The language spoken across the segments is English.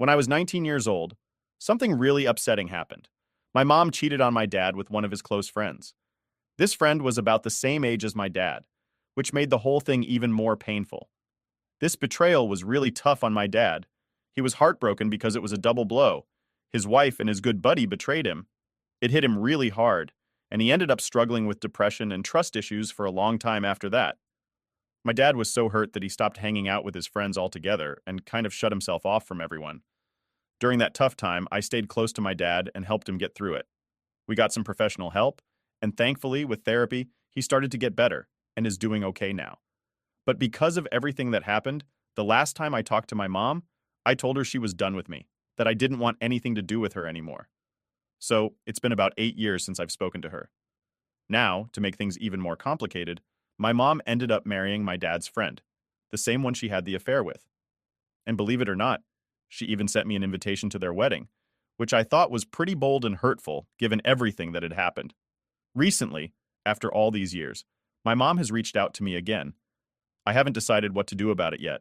When I was 19 years old, something really upsetting happened. My mom cheated on my dad with one of his close friends. This friend was about the same age as my dad, which made the whole thing even more painful. This betrayal was really tough on my dad. He was heartbroken because it was a double blow. His wife and his good buddy betrayed him. It hit him really hard, and he ended up struggling with depression and trust issues for a long time after that. My dad was so hurt that he stopped hanging out with his friends altogether and kind of shut himself off from everyone. During that tough time, I stayed close to my dad and helped him get through it. We got some professional help, and thankfully, with therapy, he started to get better and is doing okay now. But because of everything that happened, the last time I talked to my mom, I told her she was done with me, that I didn't want anything to do with her anymore. So, it's been about 8 years since I've spoken to her. Now, to make things even more complicated, my mom ended up marrying my dad's friend, the same one she had the affair with. And believe it or not, she even sent me an invitation to their wedding, which I thought was pretty bold and hurtful given everything that had happened. Recently, after all these years, my mom has reached out to me again. I haven't decided what to do about it yet.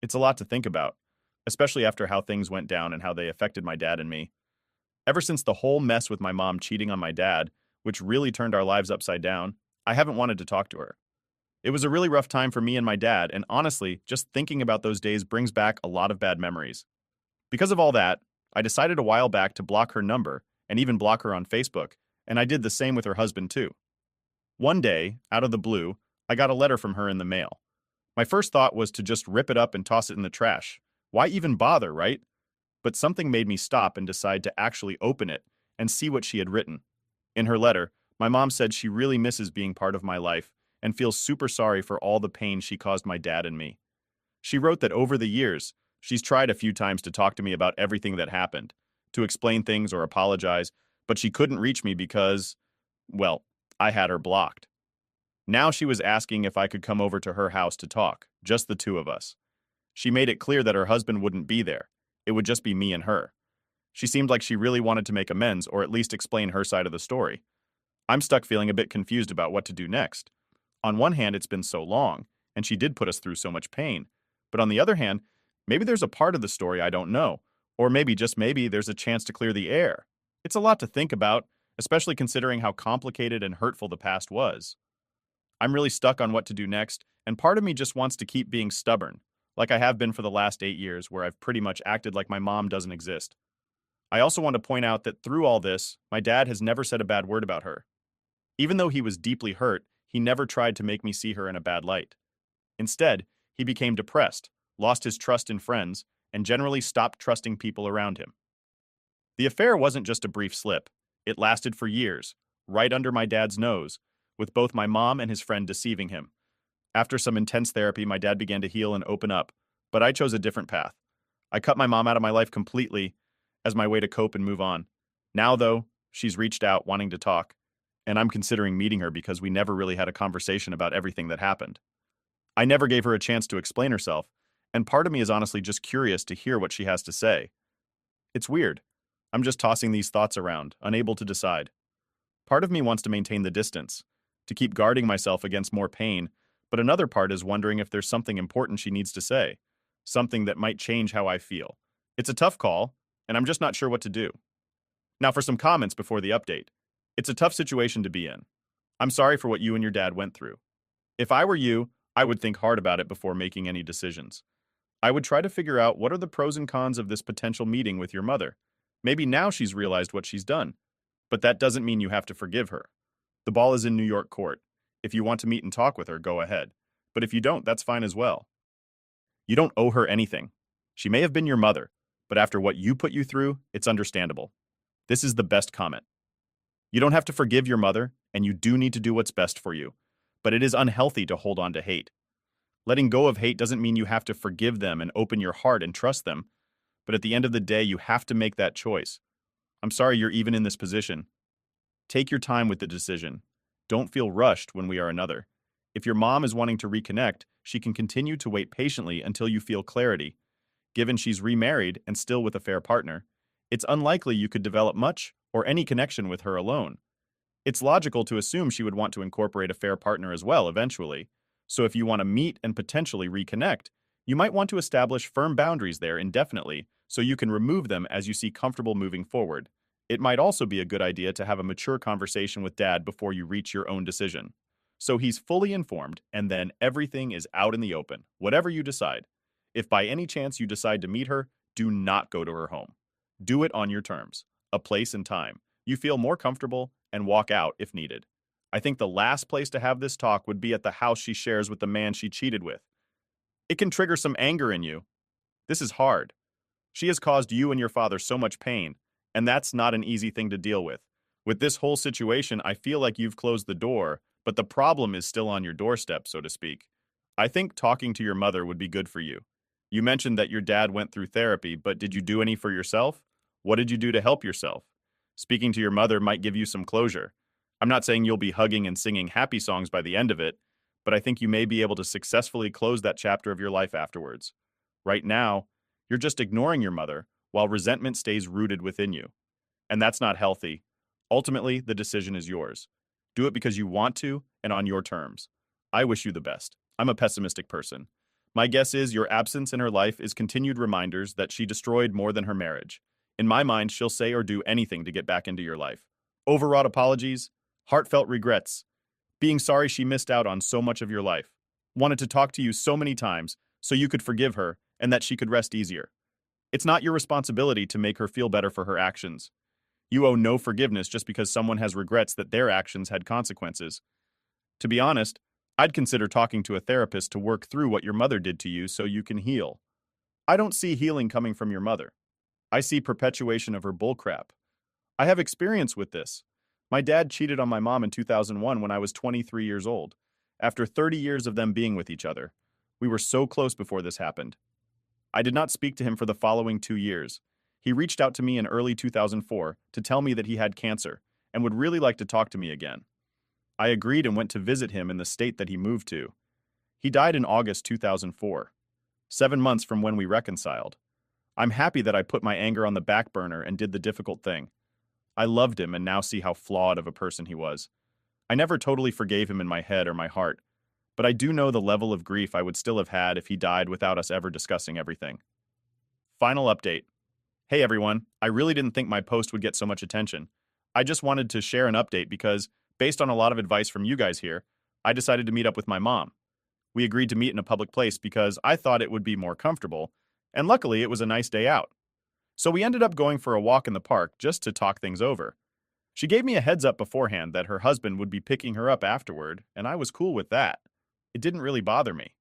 It's a lot to think about, especially after how things went down and how they affected my dad and me. Ever since the whole mess with my mom cheating on my dad, which really turned our lives upside down, I haven't wanted to talk to her. It was a really rough time for me and my dad, and honestly, just thinking about those days brings back a lot of bad memories. Because of all that, I decided a while back to block her number and even block her on Facebook, and I did the same with her husband too. One day, out of the blue, I got a letter from her in the mail. My first thought was to just rip it up and toss it in the trash. Why even bother, right? But something made me stop and decide to actually open it and see what she had written. In her letter, my mom said she really misses being part of my life and feels super sorry for all the pain she caused my dad and me. She wrote that over the years, she's tried a few times to talk to me about everything that happened, to explain things or apologize, but she couldn't reach me because, well, I had her blocked. Now she was asking if I could come over to her house to talk, just the two of us. She made it clear that her husband wouldn't be there. It would just be me and her. She seemed like she really wanted to make amends or at least explain her side of the story. I'm stuck feeling a bit confused about what to do next. On one hand, it's been so long, and she did put us through so much pain. But on the other hand, maybe there's a part of the story I don't know, or maybe, just maybe, there's a chance to clear the air. It's a lot to think about, especially considering how complicated and hurtful the past was. I'm really stuck on what to do next, and part of me just wants to keep being stubborn, like I have been for the last 8 years, where I've pretty much acted like my mom doesn't exist. I also want to point out that through all this, my dad has never said a bad word about her. Even though he was deeply hurt, he never tried to make me see her in a bad light. Instead, he became depressed, lost his trust in friends, and generally stopped trusting people around him. The affair wasn't just a brief slip. It lasted for years, right under my dad's nose, with both my mom and his friend deceiving him. After some intense therapy, my dad began to heal and open up, but I chose a different path. I cut my mom out of my life completely as my way to cope and move on. Now, though, she's reached out wanting to talk, and I'm considering meeting her because we never really had a conversation about everything that happened. I never gave her a chance to explain herself, and part of me is honestly just curious to hear what she has to say. It's weird. I'm just tossing these thoughts around, unable to decide. Part of me wants to maintain the distance, to keep guarding myself against more pain, but another part is wondering if there's something important she needs to say, something that might change how I feel. It's a tough call, and I'm just not sure what to do. Now for some comments before the update. It's a tough situation to be in. I'm sorry for what you and your dad went through. If I were you, I would think hard about it before making any decisions. I would try to figure out what are the pros and cons of this potential meeting with your mother. Maybe now she's realized what she's done, but that doesn't mean you have to forgive her. The ball is in New York court. If you want to meet and talk with her, go ahead. But if you don't, that's fine as well. You don't owe her anything. She may have been your mother, but after what you put you through, it's understandable. This is the best comment. You don't have to forgive your mother, and you do need to do what's best for you. But it is unhealthy to hold on to hate. Letting go of hate doesn't mean you have to forgive them and open your heart and trust them. But at the end of the day, you have to make that choice. I'm sorry you're even in this position. Take your time with the decision. Don't feel rushed when we are another. If your mom is wanting to reconnect, she can continue to wait patiently until you feel clarity. Given she's remarried and still with a fair partner, it's unlikely you could develop much or any connection with her alone. It's logical to assume she would want to incorporate a fair partner as well eventually. So if you want to meet and potentially reconnect, you might want to establish firm boundaries there indefinitely so you can remove them as you see comfortable moving forward. It might also be a good idea to have a mature conversation with dad before you reach your own decision. So he's fully informed, and then everything is out in the open, whatever you decide. If by any chance you decide to meet her, do not go to her home. Do it on your terms, a place and time. You feel more comfortable, and walk out if needed. I think the last place to have this talk would be at the house she shares with the man she cheated with. It can trigger some anger in you. This is hard. She has caused you and your father so much pain, and that's not an easy thing to deal with. With this whole situation, I feel like you've closed the door, but the problem is still on your doorstep, so to speak. I think talking to your mother would be good for you. You mentioned that your dad went through therapy, but did you do any for yourself? What did you do to help yourself? Speaking to your mother might give you some closure. I'm not saying you'll be hugging and singing happy songs by the end of it, but I think you may be able to successfully close that chapter of your life afterwards. Right now, you're just ignoring your mother while resentment stays rooted within you. And that's not healthy. Ultimately, the decision is yours. Do it because you want to and on your terms. I wish you the best. I'm a pessimistic person. My guess is your absence in her life is continued reminders that she destroyed more than her marriage. In my mind, she'll say or do anything to get back into your life. Overwrought apologies, heartfelt regrets, being sorry she missed out on so much of your life. Wanted to talk to you so many times so you could forgive her and that she could rest easier. It's not your responsibility to make her feel better for her actions. You owe no forgiveness just because someone has regrets that their actions had consequences. To be honest, I'd consider talking to a therapist to work through what your mother did to you so you can heal. I don't see healing coming from your mother. I see perpetuation of her bullcrap. I have experience with this. My dad cheated on my mom in 2001 when I was 23 years old. After 30 years of them being with each other. We were so close before this happened. I did not speak to him for the following 2 years. He reached out to me in early 2004 to tell me that he had cancer and would really like to talk to me again. I agreed and went to visit him in the state that he moved to. He died in August 2004, 7 months from when we reconciled. I'm happy that I put my anger on the back burner and did the difficult thing. I loved him and now see how flawed of a person he was. I never totally forgave him in my head or my heart, but I do know the level of grief I would still have had if he died without us ever discussing everything. Final update. Hey everyone, I really didn't think my post would get so much attention. I just wanted to share an update because, based on a lot of advice from you guys here, I decided to meet up with my mom. We agreed to meet in a public place because I thought it would be more comfortable, and luckily it was a nice day out. So we ended up going for a walk in the park just to talk things over. She gave me a heads up beforehand that her husband would be picking her up afterward, and I was cool with that. It didn't really bother me.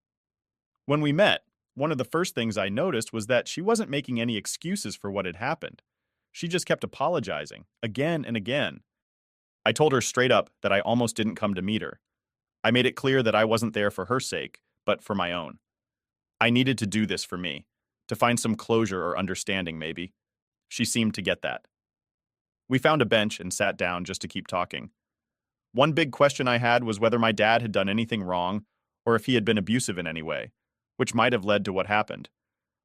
When we met, one of the first things I noticed was that she wasn't making any excuses for what had happened. She just kept apologizing, again and again. I told her straight up that I almost didn't come to meet her. I made it clear that I wasn't there for her sake, but for my own. I needed to do this for me, to find some closure or understanding maybe. She seemed to get that. We found a bench and sat down just to keep talking. One big question I had was whether my dad had done anything wrong or if he had been abusive in any way, which might have led to what happened.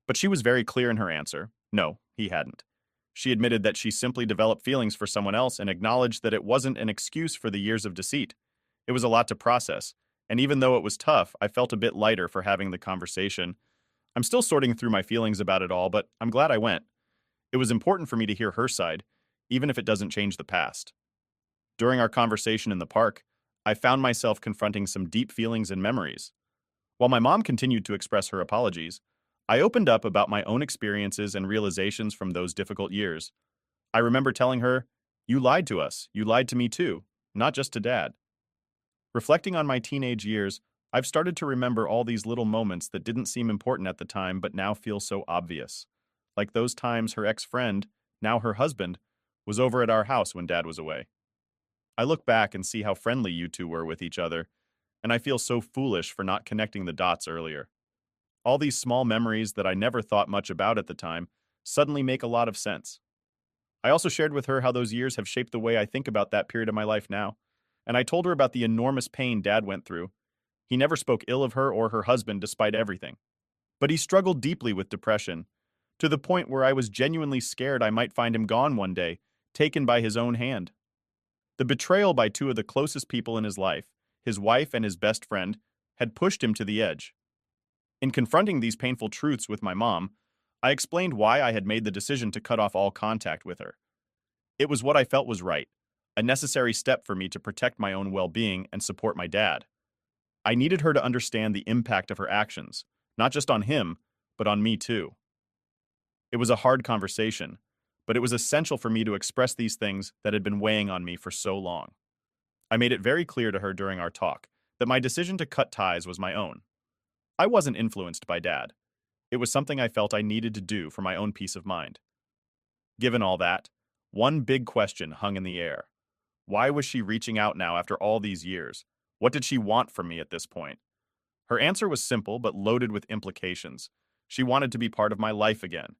But she was very clear in her answer. No, he hadn't. She admitted that she simply developed feelings for someone else and acknowledged that it wasn't an excuse for the years of deceit. It was a lot to process, and even though it was tough, I felt a bit lighter for having the conversation. I'm still sorting through my feelings about it all, but I'm glad I went. It was important for me to hear her side, even if it doesn't change the past. During our conversation in the park, I found myself confronting some deep feelings and memories. While my mom continued to express her apologies, I opened up about my own experiences and realizations from those difficult years. I remember telling her, "You lied to us. You lied to me too, not just to Dad." Reflecting on my teenage years, I've started to remember all these little moments that didn't seem important at the time but now feel so obvious. Like those times her ex-friend, now her husband, was over at our house when Dad was away. I look back and see how friendly you two were with each other, and I feel so foolish for not connecting the dots earlier. All these small memories that I never thought much about at the time suddenly make a lot of sense. I also shared with her how those years have shaped the way I think about that period of my life now, and I told her about the enormous pain Dad went through. He never spoke ill of her or her husband despite everything. But he struggled deeply with depression, to the point where I was genuinely scared I might find him gone one day, taken by his own hand. The betrayal by two of the closest people in his life, his wife and his best friend, had pushed him to the edge. In confronting these painful truths with my mom, I explained why I had made the decision to cut off all contact with her. It was what I felt was right, a necessary step for me to protect my own well-being and support my dad. I needed her to understand the impact of her actions, not just on him, but on me too. It was a hard conversation, but it was essential for me to express these things that had been weighing on me for so long. I made it very clear to her during our talk that my decision to cut ties was my own. I wasn't influenced by Dad. It was something I felt I needed to do for my own peace of mind. Given all that, one big question hung in the air. Why was she reaching out now after all these years? What did she want from me at this point? Her answer was simple but loaded with implications. She wanted to be part of my life again.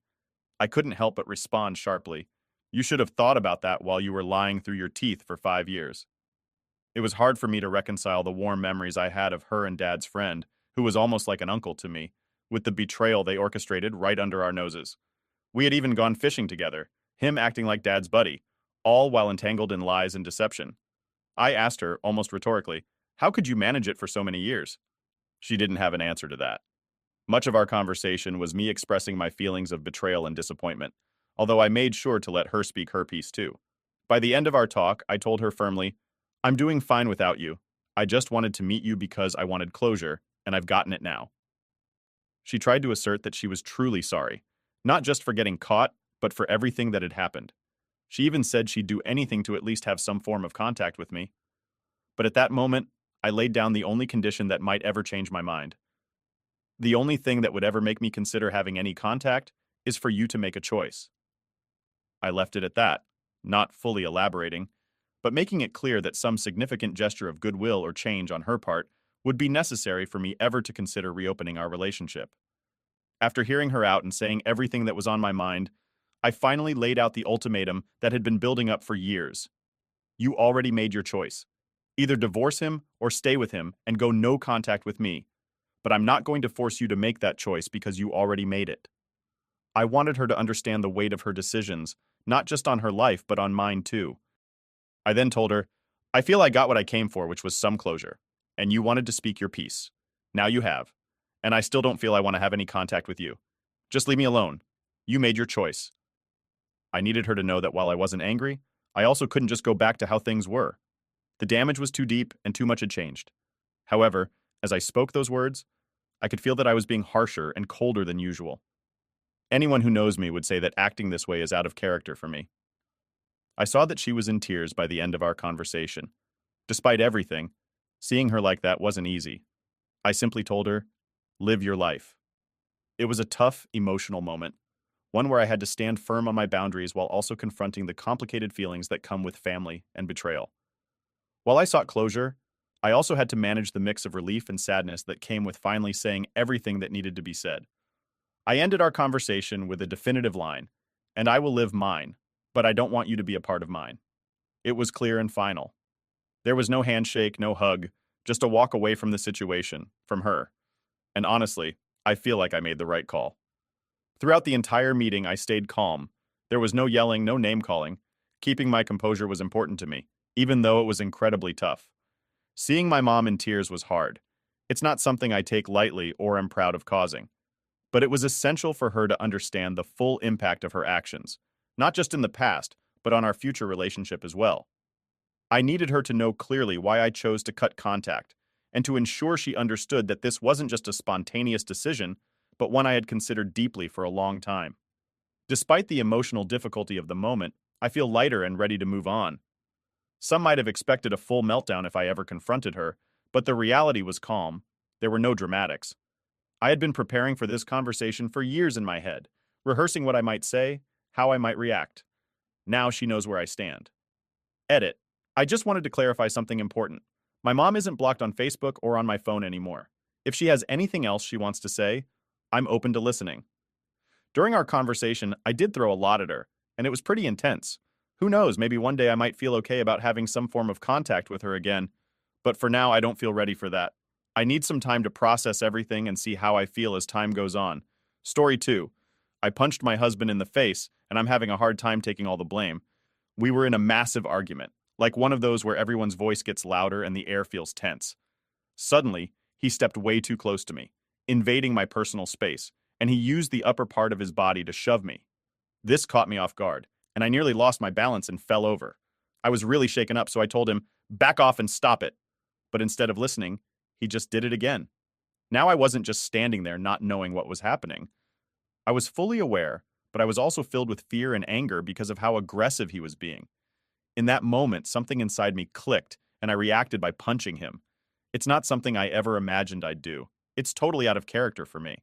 I couldn't help but respond sharply. You should have thought about that while you were lying through your teeth for 5 years. It was hard for me to reconcile the warm memories I had of her and Dad's friend, who was almost like an uncle to me, with the betrayal they orchestrated right under our noses. We had even gone fishing together, him acting like Dad's buddy, all while entangled in lies and deception. I asked her, almost rhetorically, how could you manage it for so many years? She didn't have an answer to that. Much of our conversation was me expressing my feelings of betrayal and disappointment, although I made sure to let her speak her piece too. By the end of our talk, I told her firmly, I'm doing fine without you. I just wanted to meet you because I wanted closure, and I've gotten it now. She tried to assert that she was truly sorry, not just for getting caught, but for everything that had happened. She even said she'd do anything to at least have some form of contact with me. But at that moment, I laid down the only condition that might ever change my mind. The only thing that would ever make me consider having any contact is for you to make a choice. I left it at that, not fully elaborating, but making it clear that some significant gesture of goodwill or change on her part would be necessary for me ever to consider reopening our relationship. After hearing her out and saying everything that was on my mind, I finally laid out the ultimatum that had been building up for years. You already made your choice. Either divorce him or stay with him and go no contact with me. But I'm not going to force you to make that choice because you already made it. I wanted her to understand the weight of her decisions, not just on her life, but on mine too. I then told her, I feel I got what I came for, which was some closure, and you wanted to speak your piece. Now you have. And I still don't feel I want to have any contact with you. Just leave me alone. You made your choice. I needed her to know that while I wasn't angry, I also couldn't just go back to how things were. The damage was too deep and too much had changed. However, as I spoke those words, I could feel that I was being harsher and colder than usual. Anyone who knows me would say that acting this way is out of character for me. I saw that she was in tears by the end of our conversation. Despite everything, seeing her like that wasn't easy. I simply told her, live your life. It was a tough, emotional moment, one where I had to stand firm on my boundaries while also confronting the complicated feelings that come with family and betrayal. While I sought closure, I also had to manage the mix of relief and sadness that came with finally saying everything that needed to be said. I ended our conversation with a definitive line, and I will live mine, but I don't want you to be a part of mine. It was clear and final. There was no handshake, no hug, just a walk away from the situation, from her. And honestly, I feel like I made the right call. Throughout the entire meeting, I stayed calm. There was no yelling, no name-calling. Keeping my composure was important to me, even though it was incredibly tough. Seeing my mom in tears was hard. It's not something I take lightly or am proud of causing. But it was essential for her to understand the full impact of her actions, not just in the past, but on our future relationship as well. I needed her to know clearly why I chose to cut contact, and to ensure she understood that this wasn't just a spontaneous decision, but one I had considered deeply for a long time. Despite the emotional difficulty of the moment, I feel lighter and ready to move on. Some might have expected a full meltdown if I ever confronted her, but the reality was calm. There were no dramatics. I had been preparing for this conversation for years in my head, rehearsing what I might say, how I might react. Now she knows where I stand. Edit. I just wanted to clarify something important. My mom isn't blocked on Facebook or on my phone anymore. If she has anything else she wants to say, I'm open to listening. During our conversation, I did throw a lot at her, and it was pretty intense. Who knows, maybe one day I might feel okay about having some form of contact with her again, but for now I don't feel ready for that. I need some time to process everything and see how I feel as time goes on. Story 2. I punched my husband in the face, and I'm having a hard time taking all the blame. We were in a massive argument, like one of those where everyone's voice gets louder and the air feels tense. Suddenly, he stepped way too close to me, invading my personal space, and he used the upper part of his body to shove me. This caught me off guard, and I nearly lost my balance and fell over. I was really shaken up, so I told him, "Back off and stop it." But instead of listening, he just did it again. Now I wasn't just standing there not knowing what was happening. I was fully aware, but I was also filled with fear and anger because of how aggressive he was being. In that moment, something inside me clicked, and I reacted by punching him. It's not something I ever imagined I'd do. It's totally out of character for me.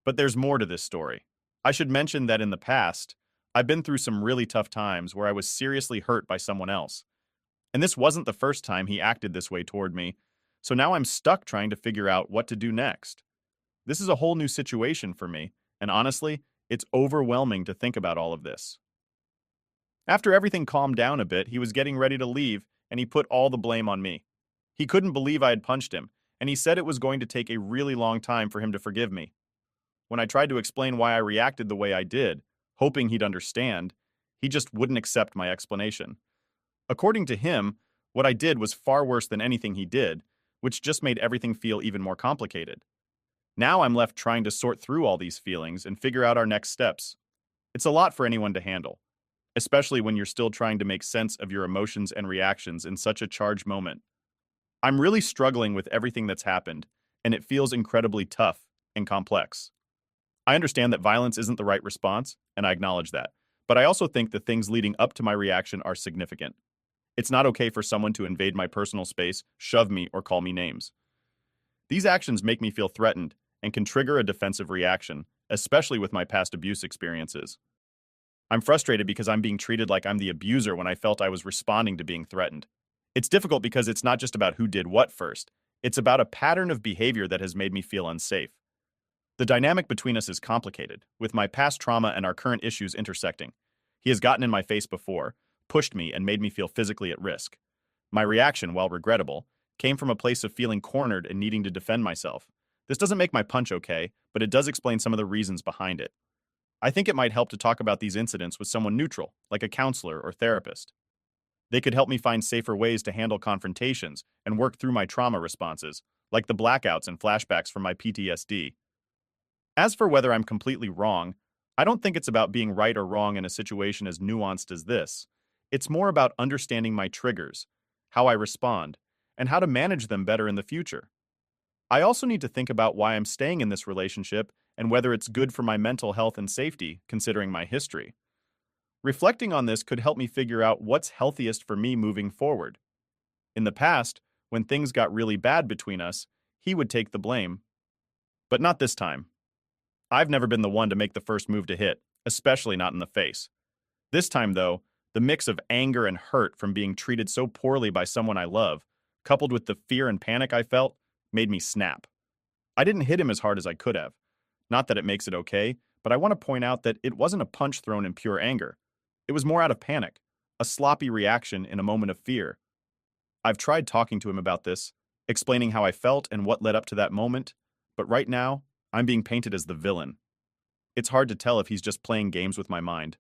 But there's more to this story. I should mention that in the past, I've been through some really tough times where I was seriously hurt by someone else. And this wasn't the first time he acted this way toward me, so now I'm stuck trying to figure out what to do next. This is a whole new situation for me, and honestly, it's overwhelming to think about all of this. After everything calmed down a bit, he was getting ready to leave, and he put all the blame on me. He couldn't believe I had punched him, and he said it was going to take a really long time for him to forgive me. When I tried to explain why I reacted the way I did, hoping he'd understand, he just wouldn't accept my explanation. According to him, what I did was far worse than anything he did, which just made everything feel even more complicated. Now I'm left trying to sort through all these feelings and figure out our next steps. It's a lot for anyone to handle, especially when you're still trying to make sense of your emotions and reactions in such a charged moment. I'm really struggling with everything that's happened, and it feels incredibly tough and complex. I understand that violence isn't the right response, and I acknowledge that, but I also think the things leading up to my reaction are significant. It's not okay for someone to invade my personal space, shove me, or call me names. These actions make me feel threatened and can trigger a defensive reaction, especially with my past abuse experiences. I'm frustrated because I'm being treated like I'm the abuser when I felt I was responding to being threatened. It's difficult because it's not just about who did what first. It's about a pattern of behavior that has made me feel unsafe. The dynamic between us is complicated, with my past trauma and our current issues intersecting. He has gotten in my face before, pushed me, and made me feel physically at risk. My reaction, while regrettable, came from a place of feeling cornered and needing to defend myself. This doesn't make my punch okay, but it does explain some of the reasons behind it. I think it might help to talk about these incidents with someone neutral, like a counselor or therapist. They could help me find safer ways to handle confrontations and work through my trauma responses, like the blackouts and flashbacks from my PTSD. As for whether I'm completely wrong, I don't think it's about being right or wrong in a situation as nuanced as this. It's more about understanding my triggers, how I respond, and how to manage them better in the future. I also need to think about why I'm staying in this relationship and whether it's good for my mental health and safety, considering my history. Reflecting on this could help me figure out what's healthiest for me moving forward. In the past, when things got really bad between us, he would take the blame. But not this time. I've never been the one to make the first move to hit, especially not in the face. This time, though, the mix of anger and hurt from being treated so poorly by someone I love, coupled with the fear and panic I felt, made me snap. I didn't hit him as hard as I could have. Not that it makes it okay, but I want to point out that it wasn't a punch thrown in pure anger. It was more out of panic, a sloppy reaction in a moment of fear. I've tried talking to him about this, explaining how I felt and what led up to that moment, but right now, I'm being painted as the villain. It's hard to tell if he's just playing games with my mind.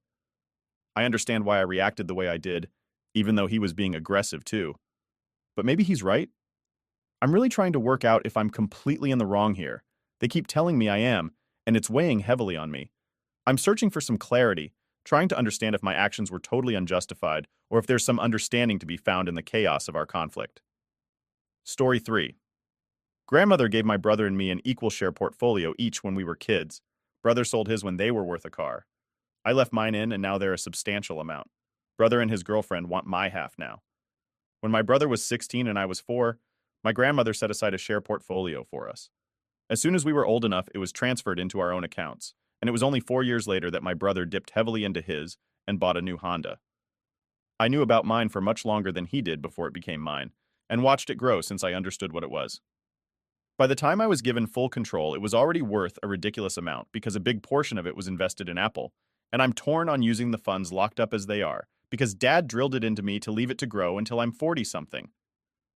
I understand why I reacted the way I did, even though he was being aggressive too. But maybe he's right? I'm really trying to work out if I'm completely in the wrong here. They keep telling me I am, and it's weighing heavily on me. I'm searching for some clarity, trying to understand if my actions were totally unjustified or if there's some understanding to be found in the chaos of our conflict. Story 3. Grandmother gave my brother and me an equal share portfolio each when we were kids. Brother sold his when they were worth a car. I left mine in, and now they're a substantial amount. Brother and his girlfriend want my half now. When my brother was 16 and I was 4, my grandmother set aside a share portfolio for us. As soon as we were old enough, it was transferred into our own accounts, and it was only 4 years later that my brother dipped heavily into his and bought a new Honda. I knew about mine for much longer than he did before it became mine, and watched it grow since I understood what it was. By the time I was given full control, it was already worth a ridiculous amount because a big portion of it was invested in Apple, and I'm torn on using the funds locked up as they are because Dad drilled it into me to leave it to grow until I'm 40-something.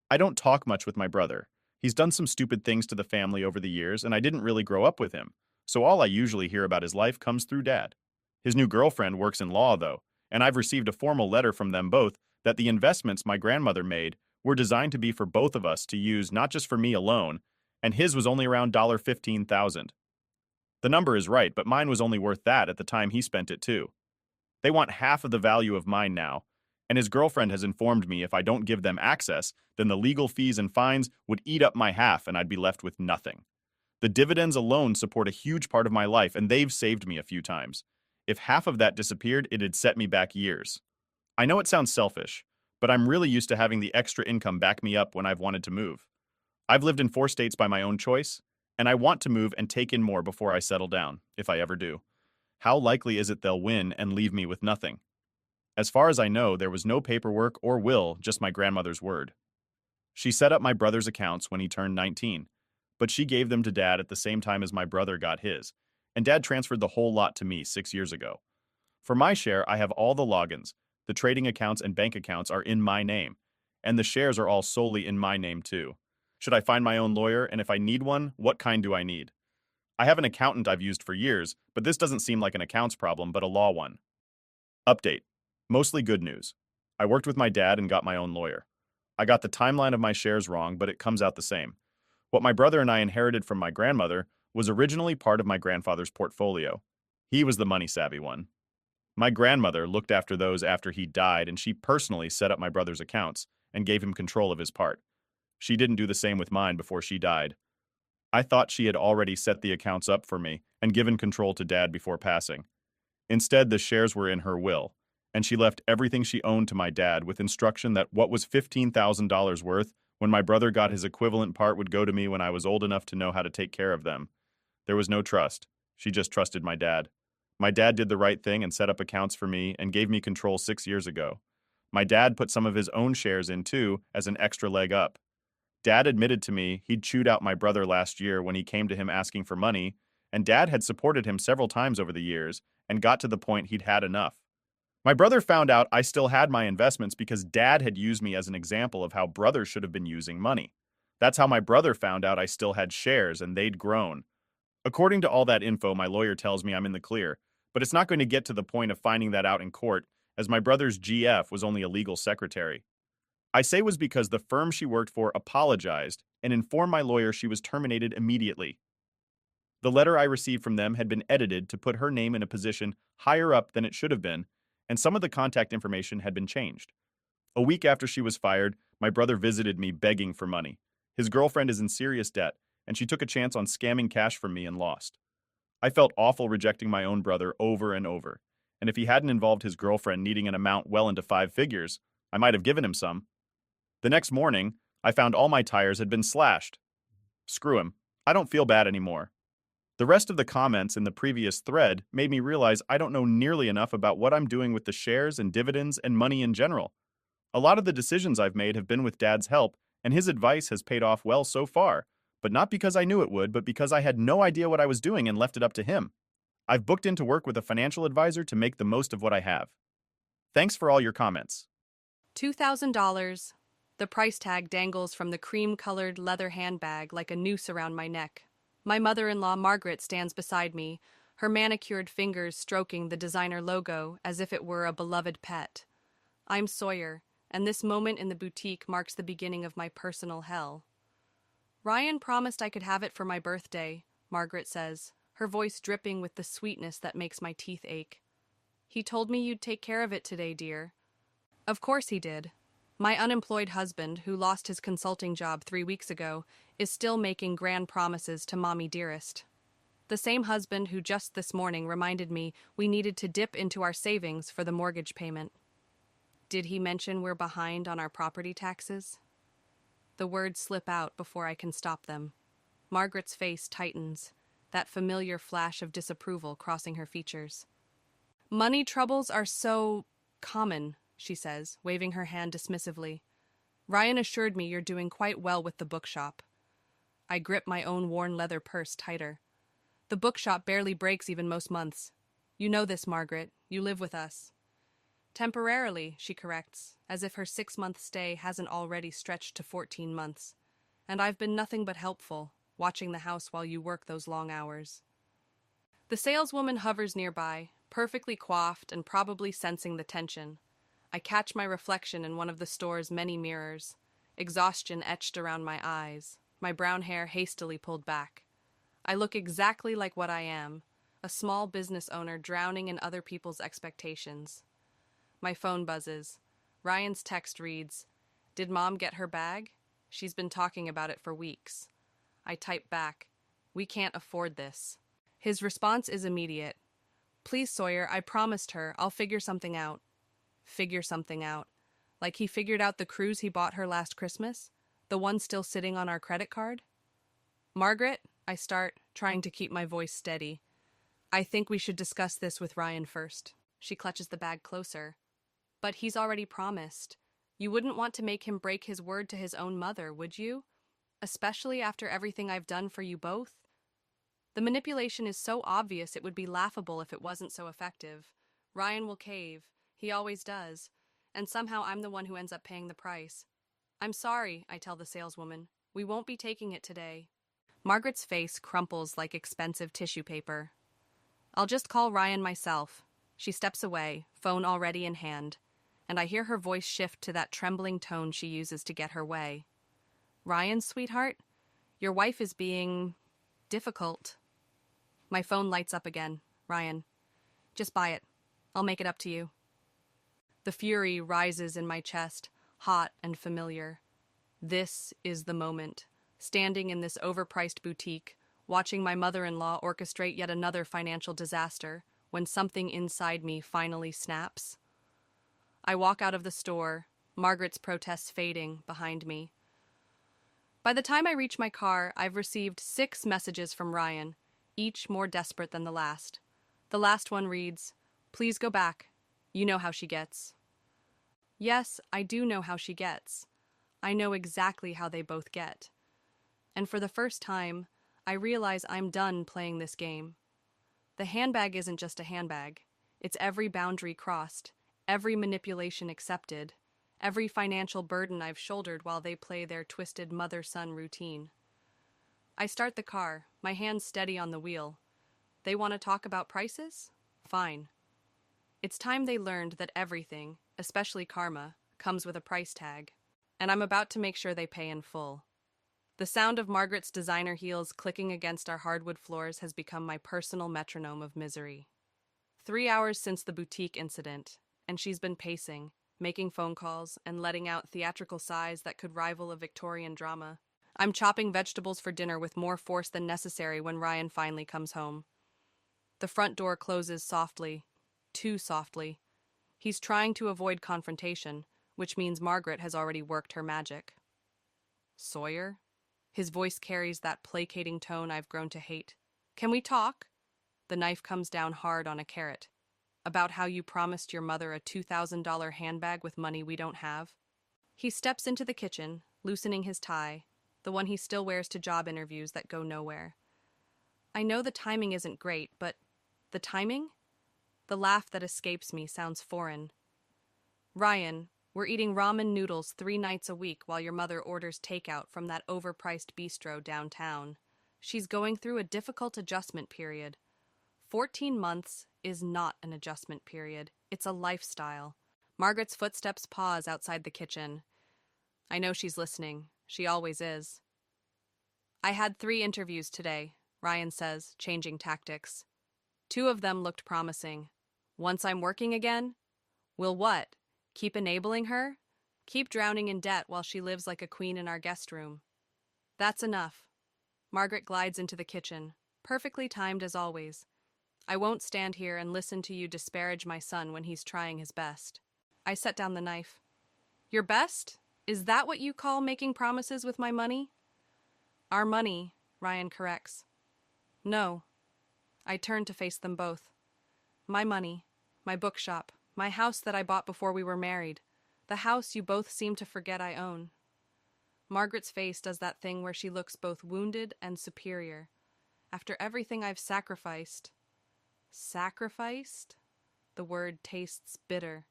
I don't talk much with my brother. He's done some stupid things to the family over the years, and I didn't really grow up with him, so all I usually hear about his life comes through Dad. His new girlfriend works in law, though, and I've received a formal letter from them both that the investments my grandmother made were designed to be for both of us to use, not just for me alone, and his was only around $15,000. The number is right, but mine was only worth that at the time he spent it too. They want half of the value of mine now, and his girlfriend has informed me if I don't give them access, then the legal fees and fines would eat up my half and I'd be left with nothing. The dividends alone support a huge part of my life, and they've saved me a few times. If half of that disappeared, it'd set me back years. I know it sounds selfish, but I'm really used to having the extra income back me up when I've wanted to move. I've lived in 4 states by my own choice, and I want to move and take in more before I settle down, if I ever do. How likely is it they'll win and leave me with nothing? As far as I know, there was no paperwork or will, just my grandmother's word. She set up my brother's accounts when he turned 19, but she gave them to Dad at the same time as my brother got his, and Dad transferred the whole lot to me 6 years ago. For my share, I have all the logins, the trading accounts and bank accounts are in my name, and the shares are all solely in my name too. Should I find my own lawyer, and if I need one, what kind do I need? I have an accountant I've used for years, but this doesn't seem like an accounts problem, but a law one. Update. Mostly good news. I worked with my dad and got my own lawyer. I got the timeline of my shares wrong, but it comes out the same. What my brother and I inherited from my grandmother was originally part of my grandfather's portfolio. He was the money-savvy one. My grandmother looked after those after he died, and she personally set up my brother's accounts and gave him control of his part. She didn't do the same with mine before she died. I thought she had already set the accounts up for me and given control to Dad before passing. Instead, the shares were in her will, and she left everything she owned to my dad with instruction that what was $15,000 worth when my brother got his equivalent part would go to me when I was old enough to know how to take care of them. There was no trust. She just trusted my dad. My dad did the right thing and set up accounts for me and gave me control 6 years ago. My dad put some of his own shares in too as an extra leg up. Dad admitted to me he'd chewed out my brother last year when he came to him asking for money, and Dad had supported him several times over the years and got to the point he'd had enough. My brother found out I still had my investments because Dad had used me as an example of how brothers should have been using money. That's how my brother found out I still had shares and they'd grown. According to all that info, my lawyer tells me I'm in the clear, but it's not going to get to the point of finding that out in court, as my brother's GF was only a legal secretary. I say was because the firm she worked for apologized and informed my lawyer she was terminated immediately. The letter I received from them had been edited to put her name in a position higher up than it should have been, and some of the contact information had been changed. A week after she was fired, my brother visited me begging for money. His girlfriend is in serious debt, and she took a chance on scamming cash from me and lost. I felt awful rejecting my own brother over and over, and if he hadn't involved his girlfriend needing an amount well into 5 figures, I might have given him some. The next morning, I found all my tires had been slashed. Screw him. I don't feel bad anymore. The rest of the comments in the previous thread made me realize I don't know nearly enough about what I'm doing with the shares and dividends and money in general. A lot of the decisions I've made have been with Dad's help, and his advice has paid off well so far, but not because I knew it would, but because I had no idea what I was doing and left it up to him. I've booked in to work with a financial advisor to make the most of what I have. Thanks for all your comments. $2,000. The price tag dangles from the cream-colored leather handbag like a noose around my neck. My mother-in-law Margaret stands beside me, her manicured fingers stroking the designer logo as if it were a beloved pet. I'm Sawyer, and this moment in the boutique marks the beginning of my personal hell. Ryan promised I could have it for my birthday, Margaret says, her voice dripping with the sweetness that makes my teeth ache. He told me you'd take care of it today, dear. Of course he did. My unemployed husband, who lost his consulting job 3 weeks ago, is still making grand promises to Mommy Dearest. The same husband who just this morning reminded me we needed to dip into our savings for the mortgage payment. Did he mention we're behind on our property taxes? The words slip out before I can stop them. Margaret's face tightens, that familiar flash of disapproval crossing her features. Money troubles are so common, she says, waving her hand dismissively. Ryan assured me you're doing quite well with the bookshop. I grip my own worn leather purse tighter. The bookshop barely breaks even most months. You know this, Margaret. You live with us. Temporarily, she corrects, as if her 6-month stay hasn't already stretched to 14 months. And I've been nothing but helpful, watching the house while you work those long hours. The saleswoman hovers nearby, perfectly coiffed and probably sensing the tension. I catch my reflection in one of the store's many mirrors, exhaustion etched around my eyes, my brown hair hastily pulled back. I look exactly like what I am, a small business owner drowning in other people's expectations. My phone buzzes. Ryan's text reads, "Did Mom get her bag? She's been talking about it for weeks." I type back, "We can't afford this." His response is immediate. "Please, Sawyer, I promised her I'll figure something out." Figure something out. Like he figured out the cruise he bought her last Christmas? The one still sitting on our credit card? "Margaret," I start, trying to keep my voice steady. "I think we should discuss this with Ryan first." She clutches the bag closer. "But he's already promised. You wouldn't want to make him break his word to his own mother, would you? Especially after everything I've done for you both? The manipulation is so obvious it would be laughable if it wasn't so effective. Ryan will cave. He always does. And somehow I'm the one who ends up paying the price. "I'm sorry," I tell the saleswoman. "We won't be taking it today." Margaret's face crumples like expensive tissue paper. "I'll just call Ryan myself." She steps away, phone already in hand, and I hear her voice shift to that trembling tone she uses to get her way. "Ryan, sweetheart, your wife is being difficult." My phone lights up again. "Ryan, just buy it. I'll make it up to you." The fury rises in my chest, hot and familiar. This is the moment. Standing in this overpriced boutique, watching my mother-in-law orchestrate yet another financial disaster, when something inside me finally snaps. I walk out of the store, Margaret's protests fading behind me. By the time I reach my car, I've received 6 messages from Ryan, each more desperate than the last. The last one reads, "Please go back. You know how she gets." Yes, I do know how she gets. I know exactly how they both get. And for the first time, I realize I'm done playing this game. The handbag isn't just a handbag. It's every boundary crossed, every manipulation accepted, every financial burden I've shouldered while they play their twisted mother-son routine. I start the car, my hands steady on the wheel. They want to talk about prices? Fine. It's time they learned that everything, especially karma, comes with a price tag. And I'm about to make sure they pay in full. The sound of Margaret's designer heels clicking against our hardwood floors has become my personal metronome of misery. 3 hours since the boutique incident, and she's been pacing, making phone calls, and letting out theatrical sighs that could rival a Victorian drama. I'm chopping vegetables for dinner with more force than necessary when Ryan finally comes home. The front door closes softly, too softly. He's trying to avoid confrontation, which means Margaret has already worked her magic. "Sawyer?" His voice carries that placating tone I've grown to hate. "Can we talk?" The knife comes down hard on a carrot. "About how you promised your mother a $2,000 handbag with money we don't have?" He steps into the kitchen, loosening his tie, the one he still wears to job interviews that go nowhere. I know the timing isn't great, but the timing? The laugh that escapes me sounds foreign. "Ryan, we're eating ramen noodles 3 nights a week while your mother orders takeout from that overpriced bistro downtown. She's going through a difficult adjustment period. 14 months is not an adjustment period. It's a lifestyle." Margaret's footsteps pause outside the kitchen. I know she's listening. She always is. "I had 3 interviews today," Ryan says, changing tactics. 2 of them looked promising. "Once I'm working again? Will what? Keep enabling her? Keep drowning in debt while she lives like a queen in our guest room?" "That's enough." Margaret glides into the kitchen, perfectly timed as always. "I won't stand here and listen to you disparage my son when he's trying his best." I set down the knife. "Your best? Is that what you call making promises with my money?" "Our money," Ryan corrects. "No." I turn to face them both. "My money, my bookshop, my house that I bought before we were married, the house you both seem to forget I own." Margaret's face does that thing where she looks both wounded and superior. After everything I've sacrificed. Sacrificed? The word tastes bitter.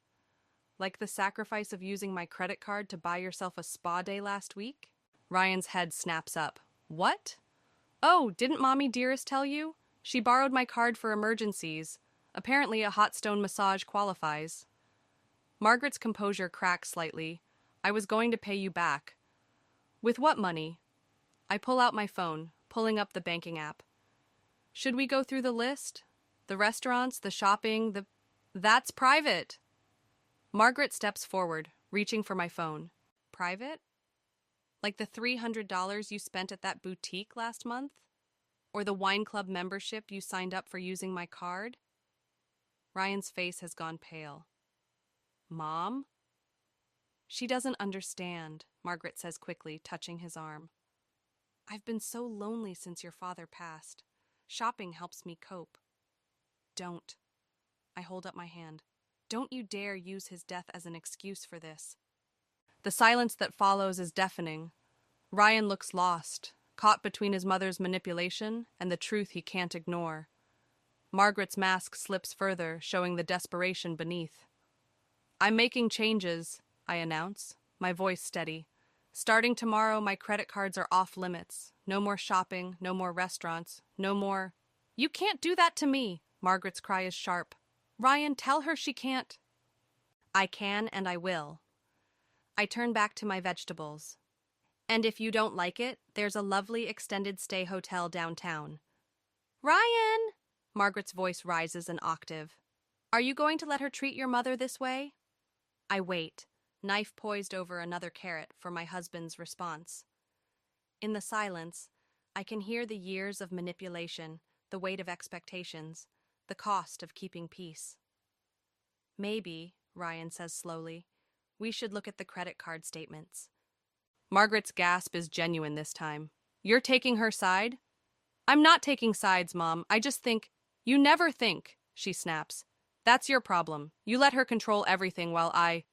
Like the sacrifice of using my credit card to buy yourself a spa day last week? Ryan's head snaps up. "What? Oh, didn't Mommy Dearest tell you? She borrowed my card for emergencies. Apparently a hot stone massage qualifies." Margaret's composure cracks slightly. "I was going to pay you back." "With what money?" I pull out my phone, pulling up the banking app. Should we go through the list? The restaurants, the shopping, the... That's private. Margaret steps forward, reaching for my phone. Private? Like the $300 you spent at that boutique last month? Or the wine club membership you signed up for using my card? Ryan's face has gone pale. Mom? She doesn't understand, Margaret says quickly, touching his arm. I've been so lonely since your father passed. Shopping helps me cope. Don't. I hold up my hand. Don't you dare use his death as an excuse for this. The silence that follows is deafening. Ryan looks lost, caught between his mother's manipulation and the truth he can't ignore. Margaret's mask slips further, showing the desperation beneath. I'm making changes, I announce, my voice steady. Starting tomorrow, my credit cards are off limits. No more shopping, no more restaurants, no more... You can't do that to me, Margaret's cry is sharp. Ryan, tell her she can't. I can and I will. I turn back to my vegetables. And if you don't like it, there's a lovely extended stay hotel downtown. Ryan! Margaret's voice rises an octave. Are you going to let her treat your mother this way? I wait, knife poised over another carrot for my husband's response. In the silence, I can hear the years of manipulation, the weight of expectations, the cost of keeping peace. Maybe, Ryan says slowly, we should look at the credit card statements. Margaret's gasp is genuine this time. You're taking her side? I'm not taking sides, Mom. I just think... You never think, she snaps. That's your problem. You let her control everything while I...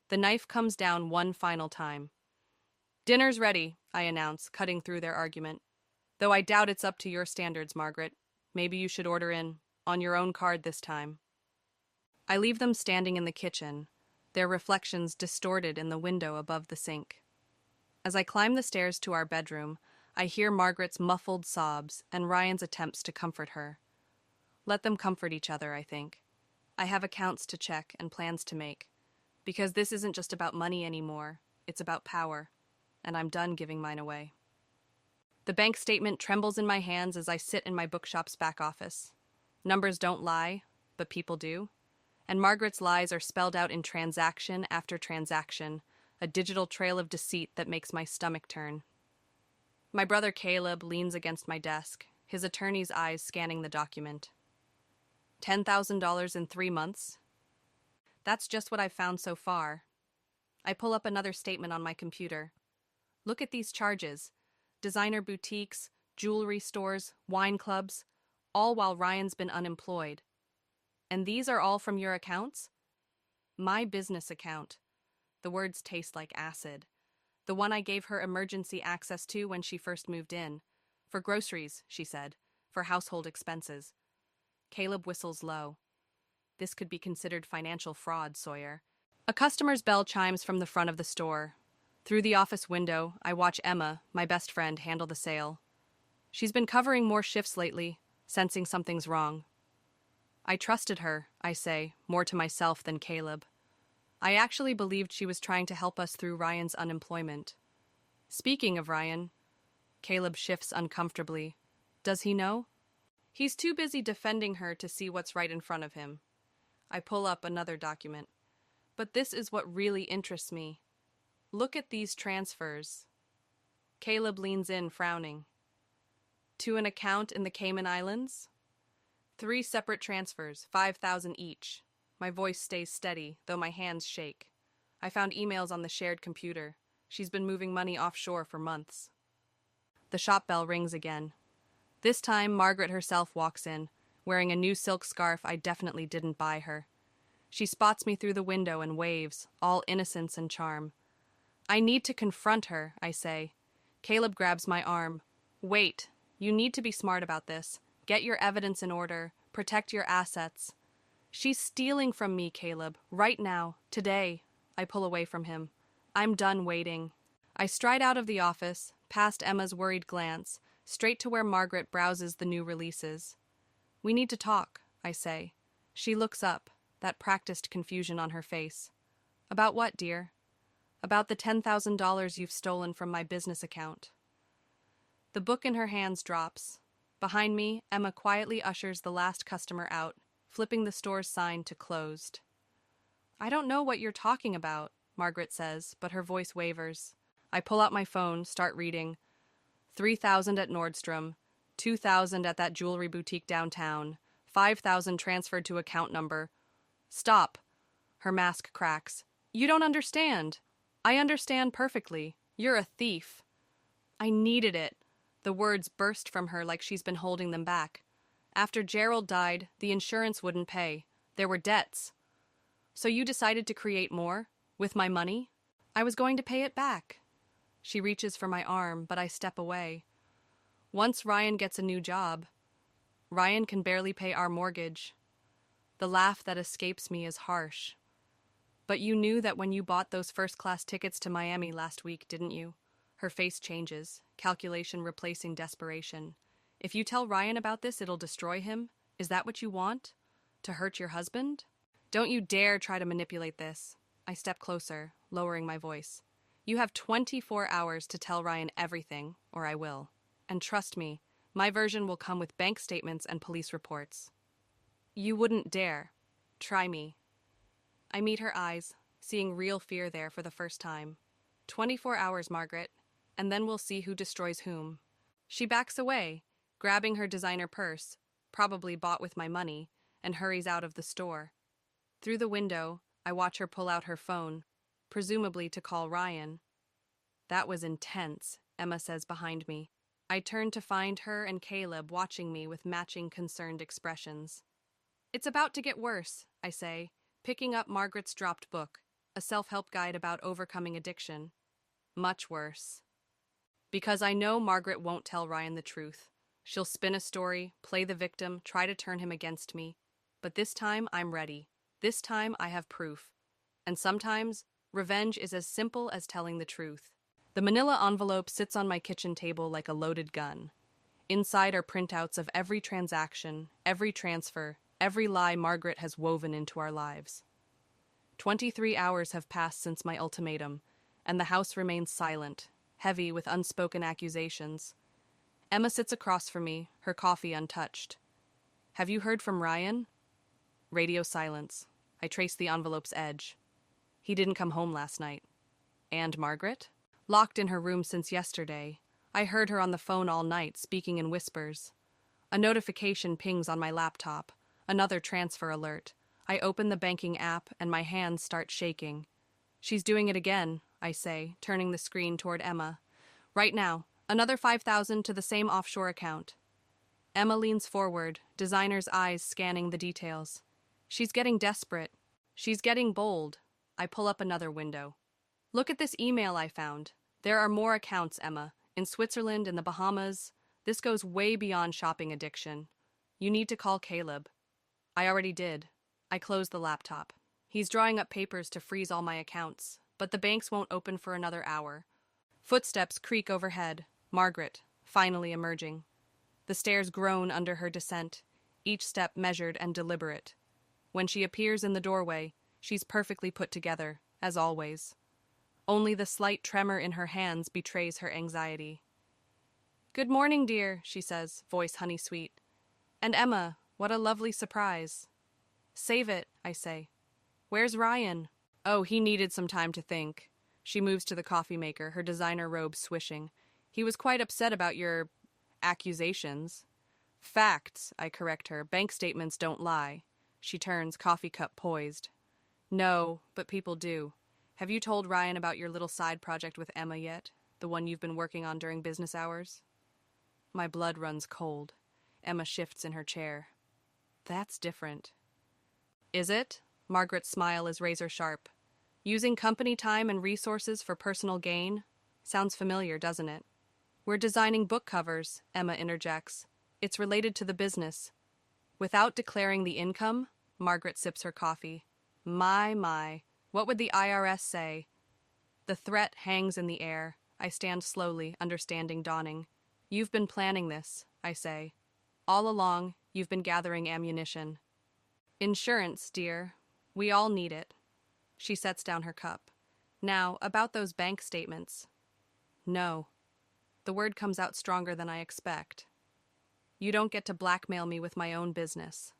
The knife comes down one final time. Dinner's ready, I announce, cutting through their argument. Though I doubt it's up to your standards, Margaret. Maybe you should order in, on your own card this time. I leave them standing in the kitchen, their reflections distorted in the window above the sink. As I climb the stairs to our bedroom, I hear Margaret's muffled sobs and Ryan's attempts to comfort her. Let them comfort each other, I think. I have accounts to check and plans to make, because this isn't just about money anymore, it's about power, and I'm done giving mine away. The bank statement trembles in my hands as I sit in my bookshop's back office. Numbers don't lie, but people do. And Margaret's lies are spelled out in transaction after transaction, a digital trail of deceit that makes my stomach turn. My brother Caleb leans against my desk, his attorney's eyes scanning the document. $10,000 in 3 months? That's just what I've found so far. I pull up another statement on my computer. Look at these charges. Designer boutiques, jewelry stores, wine clubs, all while Ryan's been unemployed. And these are all from your accounts? My business account. The words taste like acid. The one I gave her emergency access to when she first moved in. For groceries, she said. For household expenses. Caleb whistles low. This could be considered financial fraud, Sawyer. A customer's bell chimes from the front of the store. Through the office window, I watch Emma, my best friend, handle the sale. She's been covering more shifts lately, sensing something's wrong. I trusted her, I say, more to myself than Caleb. I actually believed she was trying to help us through Ryan's unemployment. Speaking of Ryan, Caleb shifts uncomfortably. Does he know? He's too busy defending her to see what's right in front of him. I pull up another document. But this is what really interests me. Look at these transfers. Caleb leans in, frowning. To an account in the Cayman Islands? 3 separate transfers, $5,000 each. My voice stays steady, though my hands shake. I found emails on the shared computer. She's been moving money offshore for months. The shop bell rings again. This time, Margaret herself walks in, wearing a new silk scarf I definitely didn't buy her. She spots me through the window and waves, all innocence and charm. I need to confront her, I say. Caleb grabs my arm. Wait, you need to be smart about this. Get your evidence in order. Protect your assets. She's stealing from me, Caleb, right now, today. I pull away from him. I'm done waiting. I stride out of the office, past Emma's worried glance, straight to where Margaret browses the new releases. We need to talk, I say. She looks up, that practiced confusion on her face. About what, dear? About the $10,000 you've stolen from my business account. The book in her hands drops. Behind me, Emma quietly ushers the last customer out, flipping the store's sign to closed. I don't know what you're talking about, Margaret says, but her voice wavers. I pull out my phone, start reading. 3,000 at Nordstrom, 2,000 at that jewelry boutique downtown, 5,000 transferred to account number. Stop. Her mask cracks. You don't understand. I understand perfectly. You're a thief. I needed it. The words burst from her like she's been holding them back. After Gerald died, the insurance wouldn't pay. There were debts. So you decided to create more? With my money? I was going to pay it back. She reaches for my arm, but I step away. Once Ryan gets a new job, Ryan can barely pay our mortgage. The laugh that escapes me is harsh. But you knew that when you bought those first-class tickets to Miami last week, didn't you? Her face changes, calculation replacing desperation. If you tell Ryan about this, it'll destroy him? Is that what you want? To hurt your husband? Don't you dare try to manipulate this. I step closer, lowering my voice. You have 24 hours to tell Ryan everything, or I will. And trust me, my version will come with bank statements and police reports. You wouldn't dare. Try me. I meet her eyes, seeing real fear there for the first time. 24 hours, Margaret, and then we'll see who destroys whom. She backs away, grabbing her designer purse, probably bought with my money, and hurries out of the store. Through the window, I watch her pull out her phone, presumably to call Ryan. That was intense, Emma says behind me. I turn to find her and Caleb watching me with matching concerned expressions. It's about to get worse, I say, picking up Margaret's dropped book, a self-help guide about overcoming addiction. Much worse. Because I know Margaret won't tell Ryan the truth. She'll spin a story, play the victim, try to turn him against me. But this time, I'm ready. This time, I have proof. And sometimes, revenge is as simple as telling the truth. The manila envelope sits on my kitchen table like a loaded gun. Inside are printouts of every transaction, every transfer, every lie Margaret has woven into our lives. 23 hours have passed since my ultimatum, and the house remains silent, heavy with unspoken accusations. Emma sits across from me, her coffee untouched. Have you heard from Ryan? Radio silence. I trace the envelope's edge. He didn't come home last night. And Margaret? Locked in her room since yesterday. I heard her on the phone all night, speaking in whispers. A notification pings on my laptop. Another transfer alert. I open the banking app and my hands start shaking. She's doing it again, I say, turning the screen toward Emma. Right now, another 5,000 to the same offshore account. Emma leans forward, designer's eyes scanning the details. She's getting desperate. She's getting bold. I pull up another window. Look at this email I found. There are more accounts, Emma. In Switzerland, in the Bahamas. This goes way beyond shopping addiction. You need to call Caleb. I already did. I closed the laptop. He's drawing up papers to freeze all my accounts, but the banks won't open for another hour. Footsteps creak overhead. Margaret, finally emerging. The stairs groan under her descent, each step measured and deliberate. When she appears in the doorway, she's perfectly put together, as always. Only the slight tremor in her hands betrays her anxiety. Good morning, dear, she says, voice honey-sweet. And Emma, what a lovely surprise. Save it, I say. Where's Ryan? Oh, he needed some time to think. She moves to the coffee maker, her designer robe swishing. He was quite upset about your accusations. Facts, I correct her. Bank statements don't lie. She turns, coffee cup poised. No, but people do. Have you told Ryan about your little side project with Emma yet? The one you've been working on during business hours? My blood runs cold. Emma shifts in her chair. That's different. Is it? Margaret's smile is razor sharp. Using company time and resources for personal gain? Sounds familiar, doesn't it? We're designing book covers, Emma interjects. It's related to the business. Without declaring the income, Margaret sips her coffee. My. What would the IRS say? The threat hangs in the air. I stand slowly, understanding dawning. You've been planning this, I say. All along, you've been gathering ammunition. Insurance, dear. We all need it. She sets down her cup. Now, about those bank statements. No. The word comes out stronger than I expect. You don't get to blackmail me with my own business.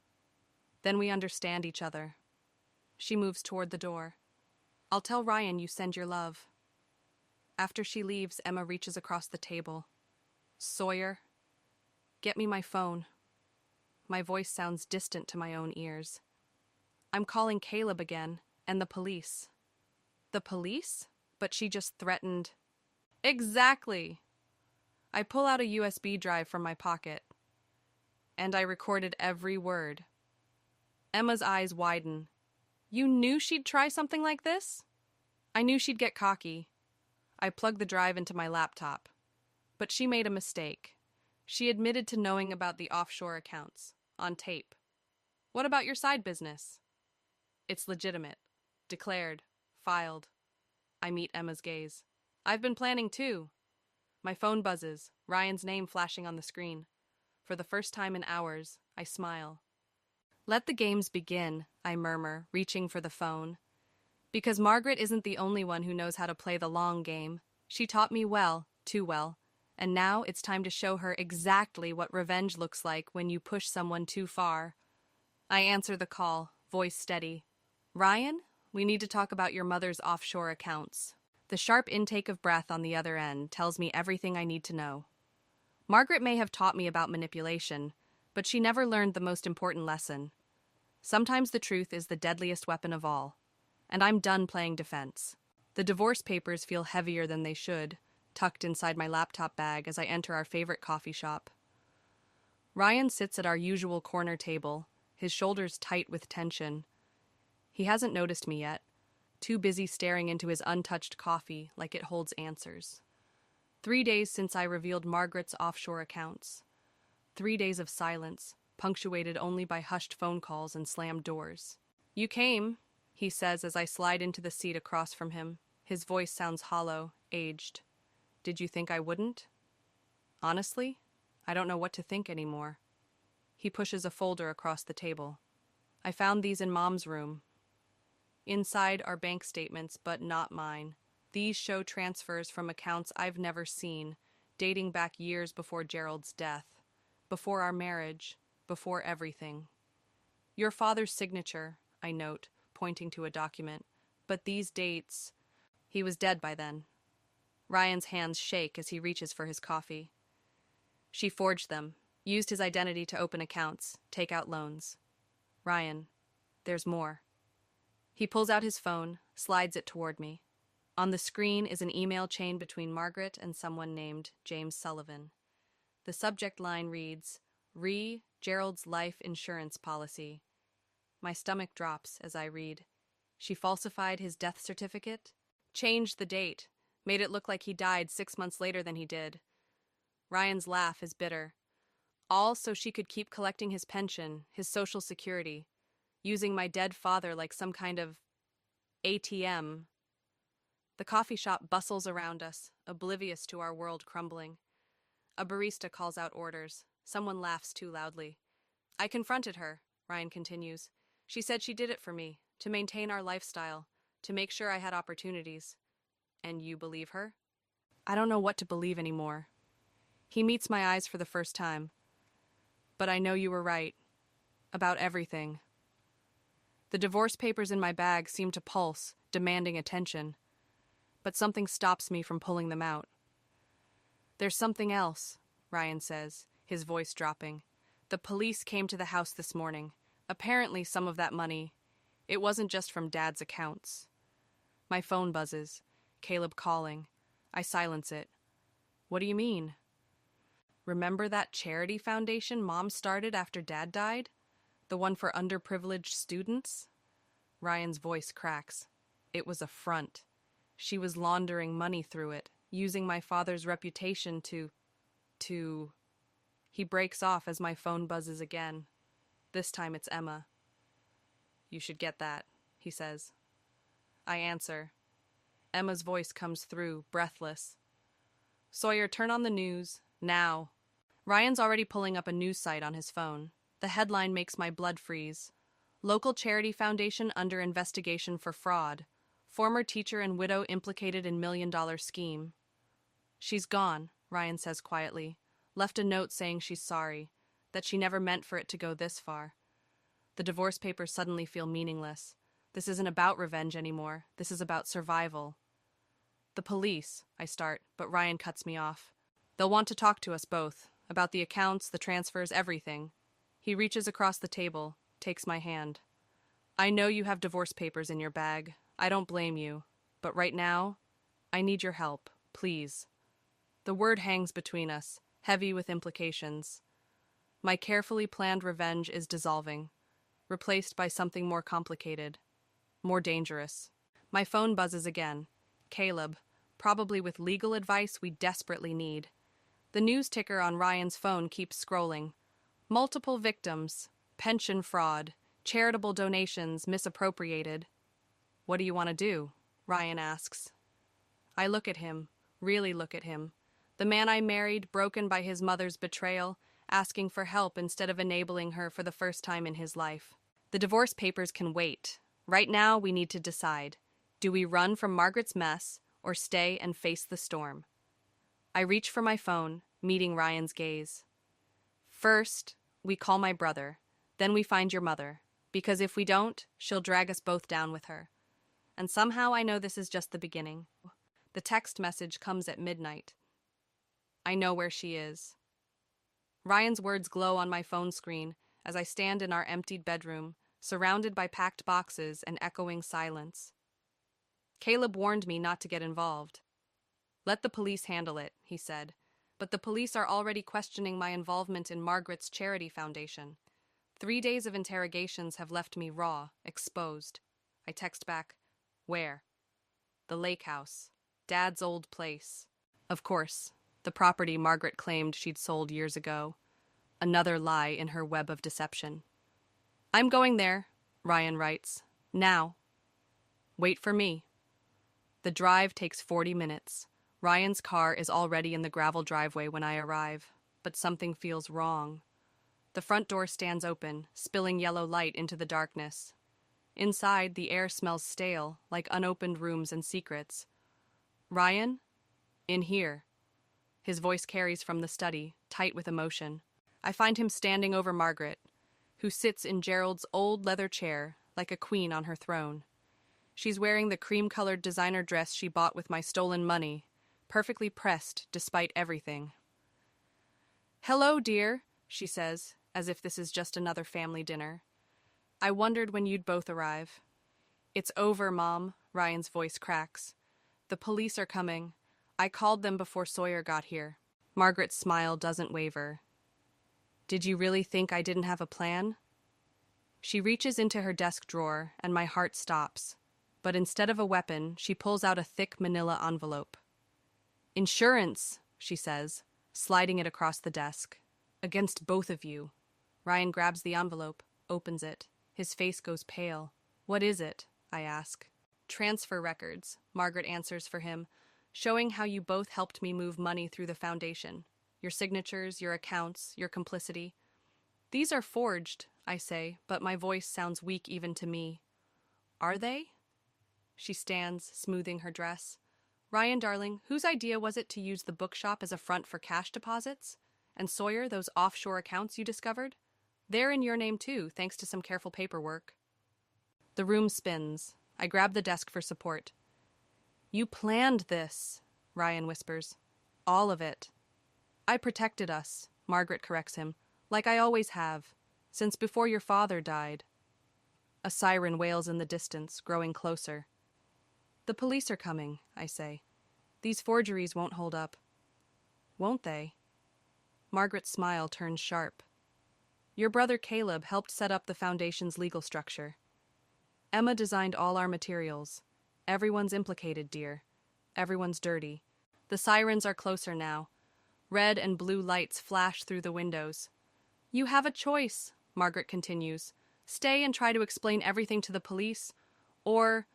Then we understand each other. She moves toward the door. I'll tell Ryan you send your love. After she leaves, Emma reaches across the table. Sawyer, get me my phone. My voice sounds distant to my own ears. I'm calling Caleb again, and the police. The police? But she just threatened. Exactly. I pull out a USB drive from my pocket, and I recorded every word. Emma's eyes widen. You knew she'd try something like this? I knew she'd get cocky. I plugged the drive into my laptop. But she made a mistake. She admitted to knowing about the offshore accounts, on tape. What about your side business? It's legitimate. Declared. Filed. I meet Emma's gaze. I've been planning too. My phone buzzes, Ryan's name flashing on the screen. For the first time in hours, I smile. Let the games begin, I murmur, reaching for the phone. Because Margaret isn't the only one who knows how to play the long game. She taught me well, too well. And now it's time to show her exactly what revenge looks like when you push someone too far. I answer the call, voice steady. Ryan, we need to talk about your mother's offshore accounts. The sharp intake of breath on the other end tells me everything I need to know. Margaret may have taught me about manipulation, but she never learned the most important lesson. Sometimes the truth is the deadliest weapon of all. And I'm done playing defense. The divorce papers feel heavier than they should, tucked inside my laptop bag as I enter our favorite coffee shop. Ryan sits at our usual corner table, his shoulders tight with tension. He hasn't noticed me yet, too busy staring into his untouched coffee like it holds answers. 3 days since I revealed Margaret's offshore accounts. 3 days of silence, punctuated only by hushed phone calls and slammed doors. You came, he says as I slide into the seat across from him. His voice sounds hollow, aged. Did you think I wouldn't? Honestly, I don't know what to think anymore. He pushes a folder across the table. I found these in Mom's room. Inside are bank statements, but not mine. These show transfers from accounts I've never seen, dating back years before Gerald's death, before our marriage, before everything. Your father's signature, I note, pointing to a document. But these dates... He was dead by then. Ryan's hands shake as he reaches for his coffee. She forged them, used his identity to open accounts, take out loans. Ryan, there's more. He pulls out his phone, slides it toward me. On the screen is an email chain between Margaret and someone named James Sullivan. The subject line reads, Gerald's life insurance policy. My stomach drops as I read. She falsified his death certificate, changed the date, made it look like he died 6 months later than he did. Ryan's laugh is bitter. All so she could keep collecting his pension, his social security, using my dead father like some kind of ATM. The coffee shop bustles around us, oblivious to our world crumbling. A barista calls out orders. Someone laughs too loudly. I confronted her, Ryan continues. She said she did it for me, to maintain our lifestyle, to make sure I had opportunities. And you believe her? I don't know what to believe anymore. He meets my eyes for the first time. But I know you were right. About everything. The divorce papers in my bag seem to pulse, demanding attention. But something stops me from pulling them out. There's something else, Ryan says, his voice dropping. The police came to the house this morning. Apparently some of that money. It wasn't just from Dad's accounts. My phone buzzes. Caleb calling. I silence it. What do you mean? Remember that charity foundation Mom started after Dad died? The one for underprivileged students? Ryan's voice cracks. It was a front. She was laundering money through it, using my father's reputation to... He breaks off as my phone buzzes again. This time it's Emma. You should get that, he says. I answer. Emma's voice comes through, breathless. Sawyer, turn on the news, now. Ryan's already pulling up a news site on his phone. The headline makes my blood freeze. Local charity foundation under investigation for fraud. Former teacher and widow implicated in $1 million scheme. She's gone, Ryan says quietly. Left a note saying she's sorry. that she never meant for it to go this far. The divorce papers suddenly feel meaningless. This isn't about revenge anymore. This is about survival. The police, I start, but Ryan cuts me off. They'll want to talk to us both, about the accounts, the transfers, everything. He reaches across the table, takes my hand. I know you have divorce papers in your bag. I don't blame you. But right now, I need your help, please. The word hangs between us, heavy with implications. My carefully planned revenge is dissolving, replaced by something more complicated, more dangerous. My phone buzzes again. Caleb, probably with legal advice we desperately need. The news ticker on Ryan's phone keeps scrolling. Multiple victims, pension fraud, charitable donations misappropriated. What do you want to do? Ryan asks. I look at him, really look at him. The man I married, broken by his mother's betrayal, asking for help instead of enabling her for the first time in his life. The divorce papers can wait. Right now, we need to decide. Do we run from Margaret's mess or stay and face the storm? I reach for my phone, meeting Ryan's gaze. First, we call my brother. Then we find your mother. Because if we don't, she'll drag us both down with her. And somehow I know this is just the beginning. The text message comes at midnight. I know where she is. Ryan's words glow on my phone screen as I stand in our emptied bedroom, surrounded by packed boxes and echoing silence. Caleb warned me not to get involved. Let the police handle it, he said, but the police are already questioning my involvement in Margaret's charity foundation. 3 days of interrogations have left me raw, exposed. I text back, where? The lake house, Dad's old place. Of course, the property Margaret claimed she'd sold years ago. Another lie in her web of deception. I'm going there, Ryan writes. Now. Wait for me. The drive takes 40 minutes. Ryan's car is already in the gravel driveway when I arrive, but something feels wrong. The front door stands open, spilling yellow light into the darkness. Inside, the air smells stale, like unopened rooms and secrets. Ryan? In here. His voice carries from the study, tight with emotion. I find him standing over Margaret, who sits in Gerald's old leather chair, like a queen on her throne. She's wearing the cream-colored designer dress she bought with my stolen money, perfectly pressed despite everything. Hello, dear, she says, as if this is just another family dinner. I wondered when you'd both arrive. It's over, Mom, Ryan's voice cracks. The police are coming. I called them before Sawyer got here. Margaret's smile doesn't waver. Did you really think I didn't have a plan? She reaches into her desk drawer, and my heart stops. But instead of a weapon, she pulls out a thick manila envelope. Insurance, she says, sliding it across the desk. Against both of you. Ryan grabs the envelope, opens it. His face goes pale. What is it? I ask. Transfer records, Margaret answers for him, showing how you both helped me move money through the foundation. Your signatures, your accounts, your complicity. These are forged, I say, but my voice sounds weak even to me. Are they? She stands, smoothing her dress. Ryan, darling, whose idea was it to use the bookshop as a front for cash deposits? And Sawyer, those offshore accounts you discovered? They're in your name too, thanks to some careful paperwork. The room spins. I grab the desk for support. You planned this, Ryan whispers. All of it. I protected us, Margaret corrects him, like I always have, since before your father died. A siren wails in the distance, growing closer. The police are coming, I say. These forgeries won't hold up. Won't they? Margaret's smile turns sharp. Your brother Caleb helped set up the foundation's legal structure. Emma designed all our materials. Everyone's implicated, dear. Everyone's dirty. The sirens are closer now. Red and blue lights flash through the windows. You have a choice, Margaret continues. Stay and try to explain everything to the police, or...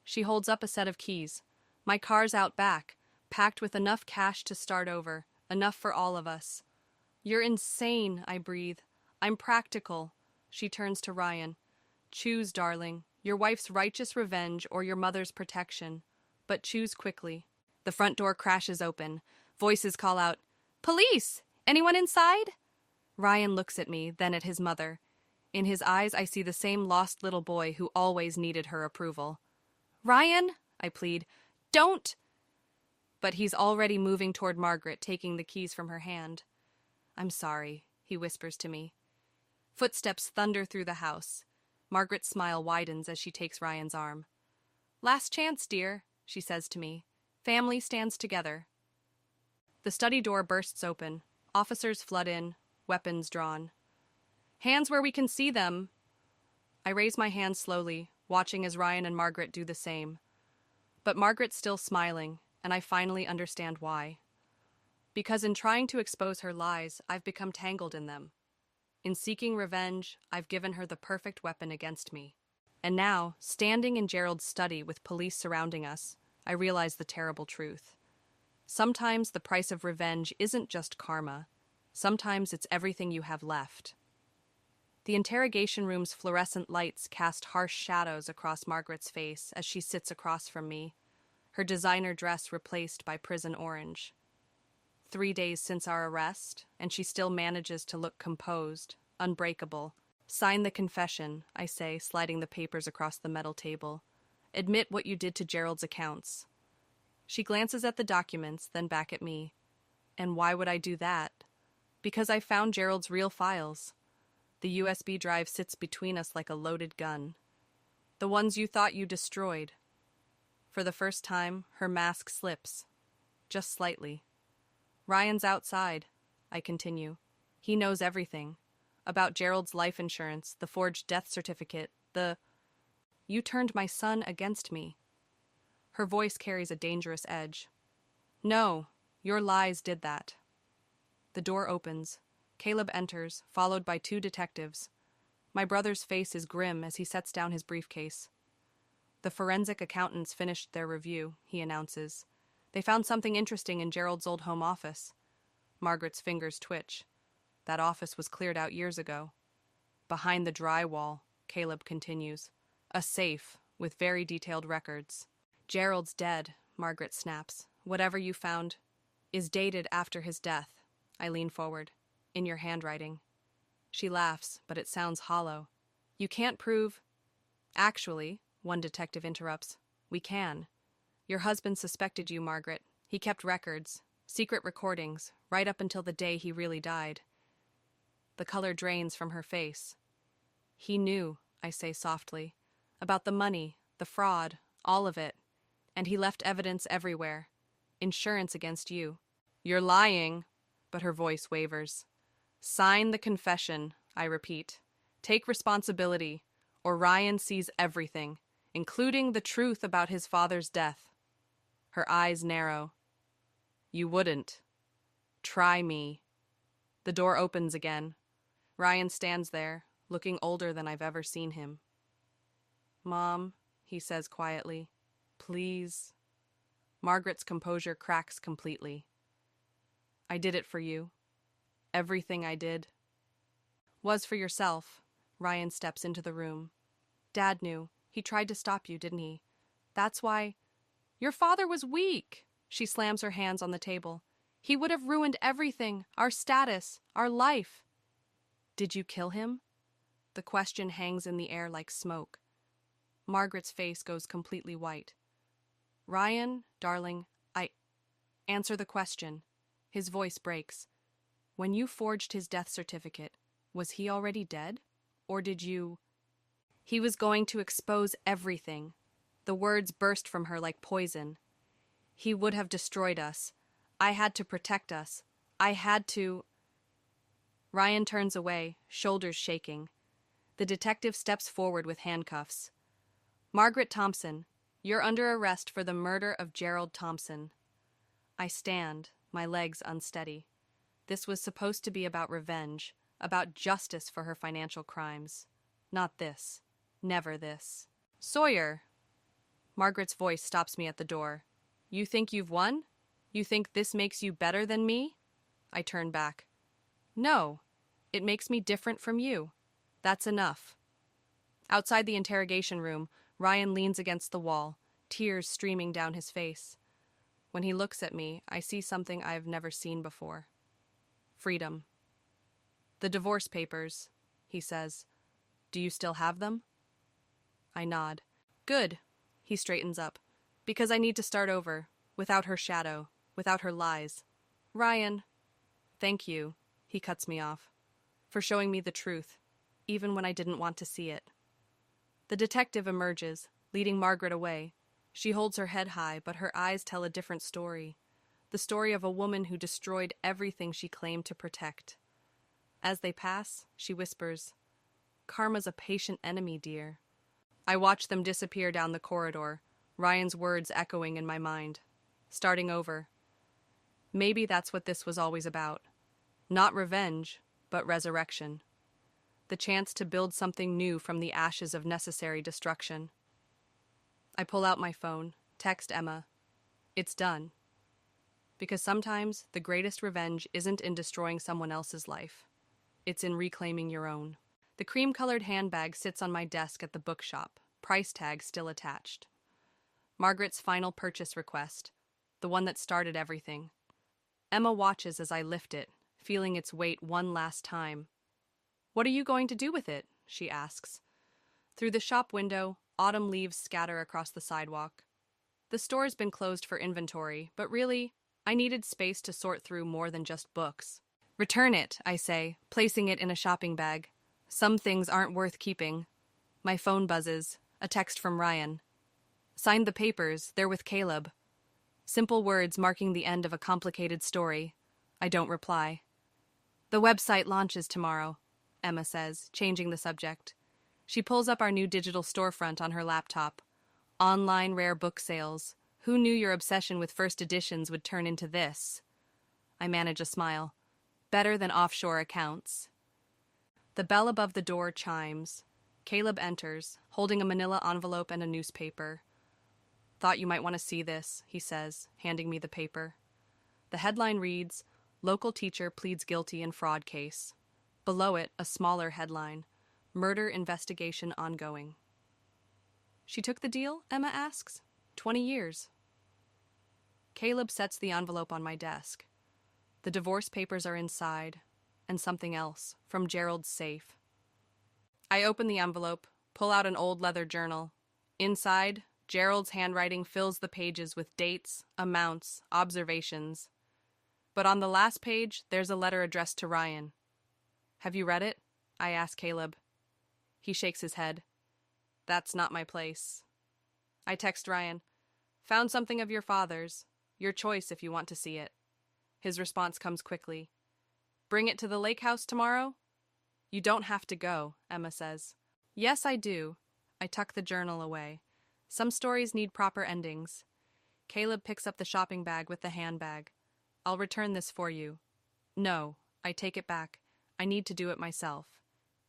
She holds up a set of keys. My car's out back, packed with enough cash to start over, enough for all of us. You're insane, I breathe. I'm practical. She turns to Ryan. Choose, darling, your wife's righteous revenge or your mother's protection. But choose quickly. The front door crashes open. Voices call out, Police! Anyone inside? Ryan looks at me, then at his mother. In his eyes, I see the same lost little boy who always needed her approval. Ryan, I plead, don't! But he's already moving toward Margaret, taking the keys from her hand. I'm sorry, he whispers to me. Footsteps thunder through the house. Margaret's smile widens as she takes Ryan's arm. Last chance, dear, she says to me. Family stands together. The study door bursts open. Officers flood in, weapons drawn. Hands where we can see them. I raise my hand slowly, watching as Ryan and Margaret do the same. But Margaret's still smiling, and I finally understand why. Because in trying to expose her lies, I've become tangled in them. In seeking revenge, I've given her the perfect weapon against me. And now, standing in Gerald's study with police surrounding us, I realize the terrible truth. Sometimes the price of revenge isn't just karma. Sometimes it's everything you have left. The interrogation room's fluorescent lights cast harsh shadows across Margaret's face as she sits across from me, her designer dress replaced by prison orange. 3 days since our arrest, and she still manages to look composed, unbreakable. Sign the confession, I say, sliding the papers across the metal table. Admit what you did to Gerald's accounts. She glances at the documents, then back at me. And why would I do that? Because I found Gerald's real files. The USB drive sits between us like a loaded gun. The ones you thought you destroyed. For the first time, her mask slips. Just slightly. Ryan's outside, I continue. He knows everything. About Gerald's life insurance, the forged death certificate, You turned my son against me. Her voice carries a dangerous edge. No, your lies did that. The door opens. Caleb enters, followed by 2 detectives. My brother's face is grim as he sets down his briefcase. The forensic accountants finished their review, he announces. They found something interesting in Gerald's old home office. Margaret's fingers twitch. That office was cleared out years ago. Behind the drywall, Caleb continues. A safe, with very detailed records. Gerald's dead, Margaret snaps. Whatever you found is dated after his death. I lean forward. In your handwriting. She laughs, but it sounds hollow. You can't prove... Actually, one detective interrupts. We can. Your husband suspected you, Margaret. He kept records, secret recordings, right up until the day he really died. The color drains from her face. He knew, I say softly, about the money, the fraud, all of it. And he left evidence everywhere. Insurance against you. You're lying, but her voice wavers. Sign the confession, I repeat. Take responsibility, or Ryan sees everything, including the truth about his father's death. Her eyes narrow. You wouldn't. Try me. The door opens again. Ryan stands there, looking older than I've ever seen him. Mom, he says quietly, please. Margaret's composure cracks completely. I did it for you. Everything I did was for yourself. Ryan steps into the room. Dad knew. He tried to stop you, didn't he? That's why... Your father was weak. She slams her hands on the table. He would have ruined everything, our status, our life. Did you kill him? The question hangs in the air like smoke. Margaret's face goes completely white. Ryan, darling, answer the question. His voice breaks. When you forged his death certificate, was he already dead? Or did you... He was going to expose everything. The words burst from her like poison. He would have destroyed us. I had to protect us. I had to... Ryan turns away, shoulders shaking. The detective steps forward with handcuffs. Margaret Thompson, you're under arrest for the murder of Gerald Thompson. I stand, my legs unsteady. This was supposed to be about revenge, about justice for her financial crimes. Not this. Never this. Sawyer! Margaret's voice stops me at the door. You think you've won? You think this makes you better than me? I turn back. No, it makes me different from you. That's enough. Outside the interrogation room, Ryan leans against the wall, tears streaming down his face. When he looks at me, I see something I've never seen before. Freedom. The divorce papers, he says. Do you still have them? I nod. Good. He straightens up. Because I need to start over, without her shadow, without her lies. Ryan. Thank you, he cuts me off, for showing me the truth, even when I didn't want to see it. The detective emerges, leading Margaret away. She holds her head high, but her eyes tell a different story. The story of a woman who destroyed everything she claimed to protect. As they pass, she whispers, Karma's a patient enemy, dear. I watch them disappear down the corridor, Ryan's words echoing in my mind. Starting over. Maybe that's what this was always about. Not revenge, but resurrection. The chance to build something new from the ashes of necessary destruction. I pull out my phone, text Emma. It's done. Because sometimes the greatest revenge isn't in destroying someone else's life. It's in reclaiming your own. The cream-colored handbag sits on my desk at the bookshop, price tag still attached. Margaret's final purchase request, the one that started everything. Emma watches as I lift it, feeling its weight one last time. What are you going to do with it? She asks. Through the shop window, autumn leaves scatter across the sidewalk. The store's been closed for inventory, but really, I needed space to sort through more than just books. Return it, I say, placing it in a shopping bag. Some things aren't worth keeping. My phone buzzes, a text from Ryan. Signed the papers, they're with Caleb. Simple words marking the end of a complicated story. I don't reply. The website launches tomorrow, Emma says, changing the subject. She pulls up our new digital storefront on her laptop. Online rare book sales. Who knew your obsession with first editions would turn into this? I manage a smile. Better than offshore accounts. The bell above the door chimes. Caleb enters, holding a manila envelope and a newspaper. Thought you might want to see this, he says, handing me the paper. The headline reads, Local teacher pleads guilty in fraud case. Below it, a smaller headline, Murder investigation ongoing. She took the deal? Emma asks. 20 years. Caleb sets the envelope on my desk. The divorce papers are inside, and something else, from Gerald's safe. I open the envelope, pull out an old leather journal. Inside, Gerald's handwriting fills the pages with dates, amounts, observations. But on the last page, there's a letter addressed to Ryan. Have you read it? I ask Caleb. He shakes his head. That's not my place. I text Ryan. Found something of your father's. Your choice if you want to see it. His response comes quickly. Bring it to the lake house tomorrow? You don't have to go, Emma says. Yes, I do. I tuck the journal away. Some stories need proper endings. Caleb picks up the shopping bag with the handbag. I'll return this for you. No, I take it back. I need to do it myself.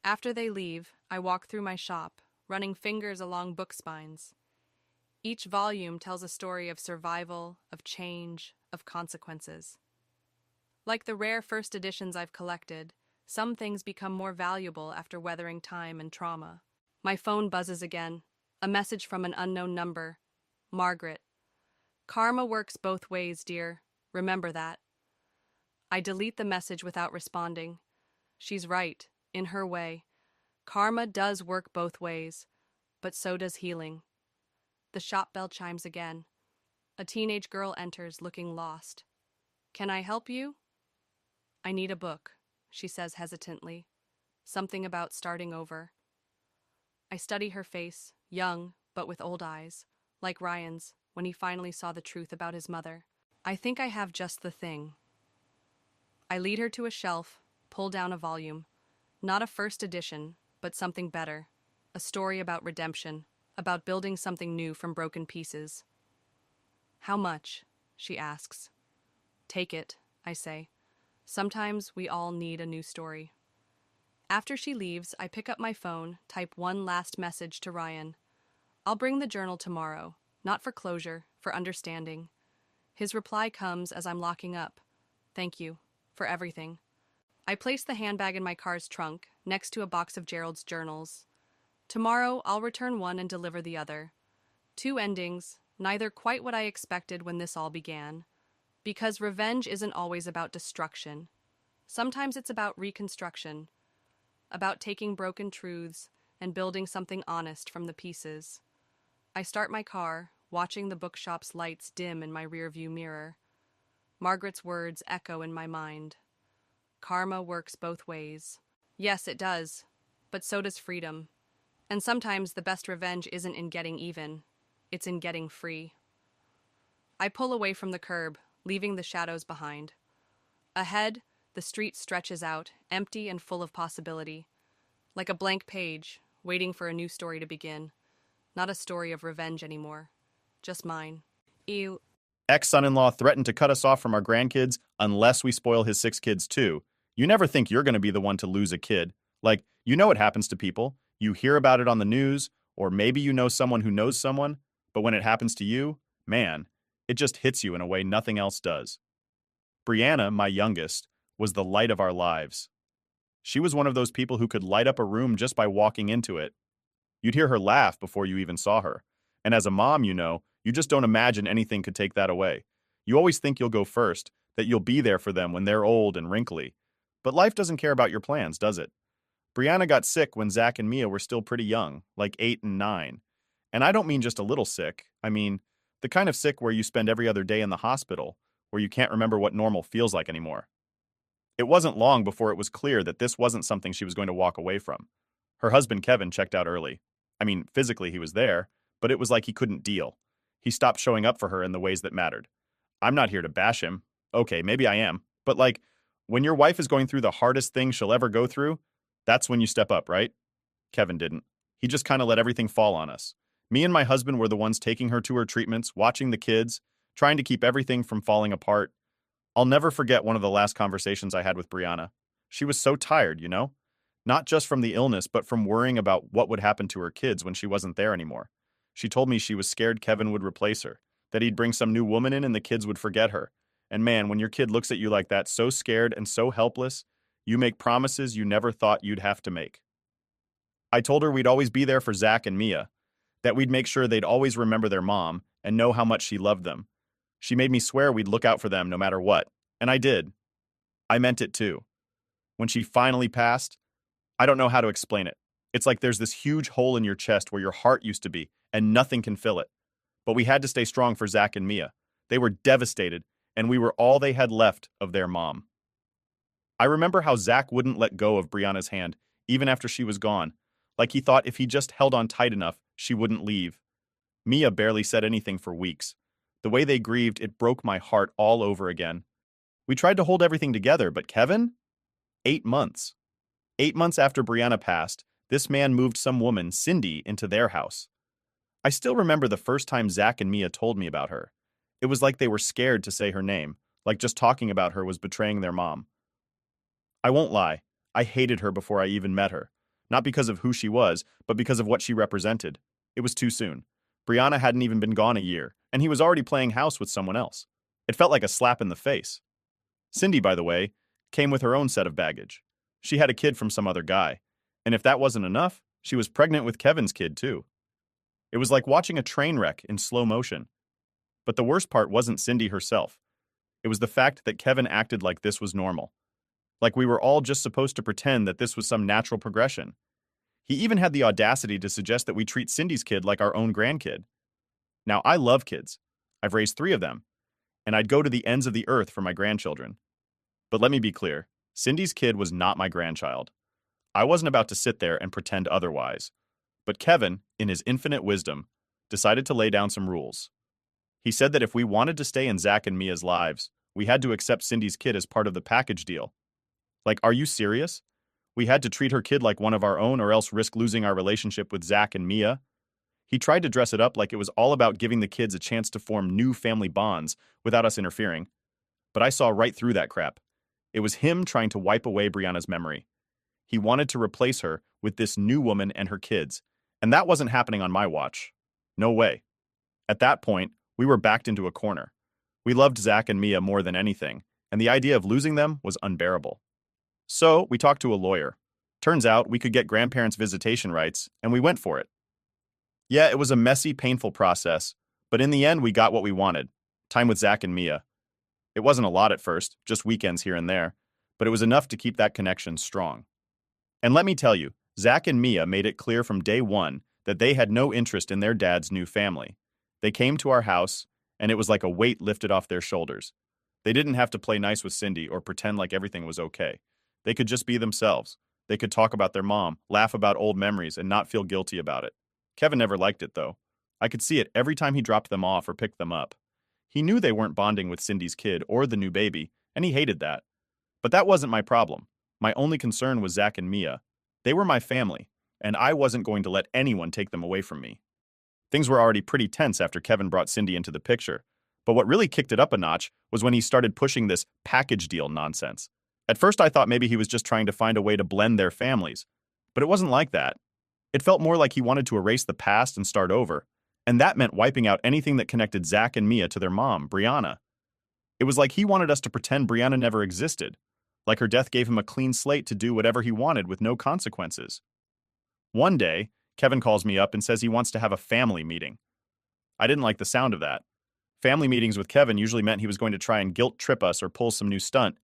After they leave, I walk through my shop, running fingers along book spines. Each volume tells a story of survival, of change, of consequences. Like the rare first editions I've collected, some things become more valuable after weathering time and trauma. My phone buzzes again. A message from an unknown number. Margaret. Karma works both ways, dear. Remember that. I delete the message without responding. She's right, in her way. Karma does work both ways, but so does healing. The shop bell chimes again. A teenage girl enters, looking lost. Can I help you? I need a book, she says hesitantly. Something about starting over. I study her face, young, but with old eyes, like Ryan's, when he finally saw the truth about his mother. I think I have just the thing. I lead her to a shelf, pull down a volume. Not a first edition, but something better. A story about redemption, about building something new from broken pieces. How much? She asks. Take it, I say. Sometimes we all need a new story. After she leaves, I pick up my phone, type one last message to Ryan. I'll bring the journal tomorrow, not for closure, for understanding. His reply comes as I'm locking up. Thank you, for everything. I place the handbag in my car's trunk, next to a box of Gerald's journals. Tomorrow, I'll return one and deliver the other. Two endings, neither quite what I expected when this all began. Because revenge isn't always about destruction. Sometimes it's about reconstruction, about taking broken truths and building something honest from the pieces. I start my car, watching the bookshop's lights dim in my rearview mirror. Margaret's words echo in my mind. Karma works both ways. Yes, it does, but so does freedom. And sometimes the best revenge isn't in getting even, it's in getting free. I pull away from the curb, leaving the shadows behind. Ahead, the street stretches out, empty and full of possibility. Like a blank page, waiting for a new story to begin. Not a story of revenge anymore. Just mine. Ew. Ex-son-in-law threatened to cut us off from our grandkids unless we spoil his 6 kids too. You never think you're going to be the one to lose a kid. Like, you know what happens to people. You hear about it on the news, or maybe you know someone who knows someone, but when it happens to you, man, it just hits you in a way nothing else does. Brianna, my youngest, was the light of our lives. She was one of those people who could light up a room just by walking into it. You'd hear her laugh before you even saw her. And as a mom, you just don't imagine anything could take that away. You always think you'll go first, that you'll be there for them when they're old and wrinkly. But life doesn't care about your plans, does it? Brianna got sick when Zach and Mia were still pretty young, like 8 and 9. And I don't mean just a little sick. I mean, the kind of sick where you spend every other day in the hospital, where you can't remember what normal feels like anymore. It wasn't long before it was clear that this wasn't something she was going to walk away from. Her husband Kevin checked out early. I mean, physically he was there, but it was like he couldn't deal. He stopped showing up for her in the ways that mattered. I'm not here to bash him. Okay, maybe I am. But like, when your wife is going through the hardest thing she'll ever go through, that's when you step up, right? Kevin didn't. He just kind of let everything fall on us. Me and my husband were the ones taking her to her treatments, watching the kids, trying to keep everything from falling apart. I'll never forget one of the last conversations I had with Brianna. She was so tired, Not just from the illness, but from worrying about what would happen to her kids when she wasn't there anymore. She told me she was scared Kevin would replace her, that he'd bring some new woman in and the kids would forget her. And man, when your kid looks at you like that, so scared and so helpless, you make promises you never thought you'd have to make. I told her we'd always be there for Zach and Mia, that we'd make sure they'd always remember their mom and know how much she loved them. She made me swear we'd look out for them no matter what, and I did. I meant it too. When she finally passed, I don't know how to explain it. It's like there's this huge hole in your chest where your heart used to be, and nothing can fill it. But we had to stay strong for Zach and Mia. They were devastated, and we were all they had left of their mom. I remember how Zach wouldn't let go of Brianna's hand, even after she was gone, like he thought if he just held on tight enough, she wouldn't leave. Mia barely said anything for weeks. The way they grieved, it broke my heart all over again. We tried to hold everything together, but Kevin? 8 months. 8 months after Brianna passed, this man moved some woman, Cindy, into their house. I still remember the first time Zach and Mia told me about her. It was like they were scared to say her name, like just talking about her was betraying their mom. I won't lie, I hated her before I even met her. Not because of who she was, but because of what she represented. It was too soon. Brianna hadn't even been gone a year, and he was already playing house with someone else. It felt like a slap in the face. Cindy, by the way, came with her own set of baggage. She had a kid from some other guy. And if that wasn't enough, she was pregnant with Kevin's kid, too. It was like watching a train wreck in slow motion. But the worst part wasn't Cindy herself. It was the fact that Kevin acted like this was normal. Like we were all just supposed to pretend that this was some natural progression. He even had the audacity to suggest that we treat Cindy's kid like our own grandkid. Now, I love kids. I've raised 3 of them. And I'd go to the ends of the earth for my grandchildren. But let me be clear, Cindy's kid was not my grandchild. I wasn't about to sit there and pretend otherwise. But Kevin, in his infinite wisdom, decided to lay down some rules. He said that if we wanted to stay in Zach and Mia's lives, we had to accept Cindy's kid as part of the package deal. Like, are you serious? We had to treat her kid like one of our own or else risk losing our relationship with Zach and Mia? He tried to dress it up like it was all about giving the kids a chance to form new family bonds without us interfering. But I saw right through that crap. It was him trying to wipe away Brianna's memory. He wanted to replace her with this new woman and her kids, and that wasn't happening on my watch. No way. At that point, we were backed into a corner. We loved Zach and Mia more than anything, and the idea of losing them was unbearable. So, we talked to a lawyer. Turns out we could get grandparents' visitation rights, and we went for it. Yeah, it was a messy, painful process, but in the end we got what we wanted. Time with Zach and Mia. It wasn't a lot at first, just weekends here and there. but it was enough to keep that connection strong. And let me tell you, Zach and Mia made it clear from day one that they had no interest in their dad's new family. They came to our house, and it was like a weight lifted off their shoulders. They didn't have to play nice with Cindy or pretend like everything was okay. They could just be themselves. They could talk about their mom, laugh about old memories, and not feel guilty about it. Kevin never liked it, though. I could see it every time he dropped them off or picked them up. He knew they weren't bonding with Cindy's kid or the new baby, and he hated that. But that wasn't my problem. My only concern was Zach and Mia. They were my family, and I wasn't going to let anyone take them away from me. Things were already pretty tense after Kevin brought Cindy into the picture, but what really kicked it up a notch was when he started pushing this package deal nonsense. At first I thought maybe he was just trying to find a way to blend their families, but it wasn't like that. It felt more like he wanted to erase the past and start over, and that meant wiping out anything that connected Zach and Mia to their mom, Brianna. It was like he wanted us to pretend Brianna never existed, like her death gave him a clean slate to do whatever he wanted with no consequences. One day, Kevin calls me up and says he wants to have a family meeting. I didn't like the sound of that. Family meetings with Kevin usually meant he was going to try and guilt trip us or pull some new stunt,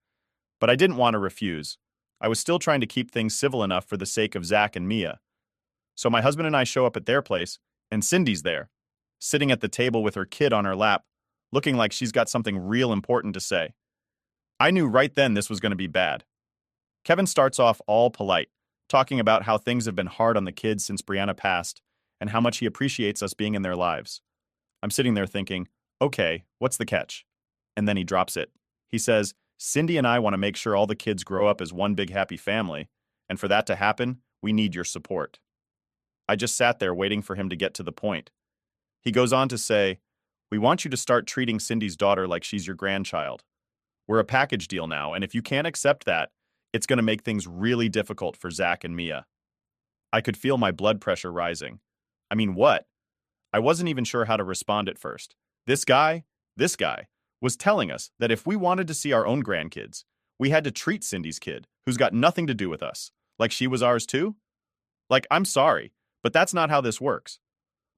but I didn't want to refuse. I was still trying to keep things civil enough for the sake of Zach and Mia. So my husband and I show up at their place, and Cindy's there, sitting at the table with her kid on her lap, looking like she's got something real important to say. I knew right then this was going to be bad. Kevin starts off all polite, talking about how things have been hard on the kids since Brianna passed, and how much he appreciates us being in their lives. I'm sitting there thinking, okay, what's the catch? And then he drops it. He says, Cindy and I want to make sure all the kids grow up as one big happy family, and for that to happen, we need your support. I just sat there waiting for him to get to the point. He goes on to say, we want you to start treating Cindy's daughter like she's your grandchild. We're a package deal now, and if you can't accept that, it's going to make things really difficult for Zach and Mia. I could feel my blood pressure rising. I mean, what? I wasn't even sure how to respond at first. This guy, was telling us that if we wanted to see our own grandkids, we had to treat Cindy's kid, who's got nothing to do with us, like she was ours too? Like, I'm sorry, but that's not how this works.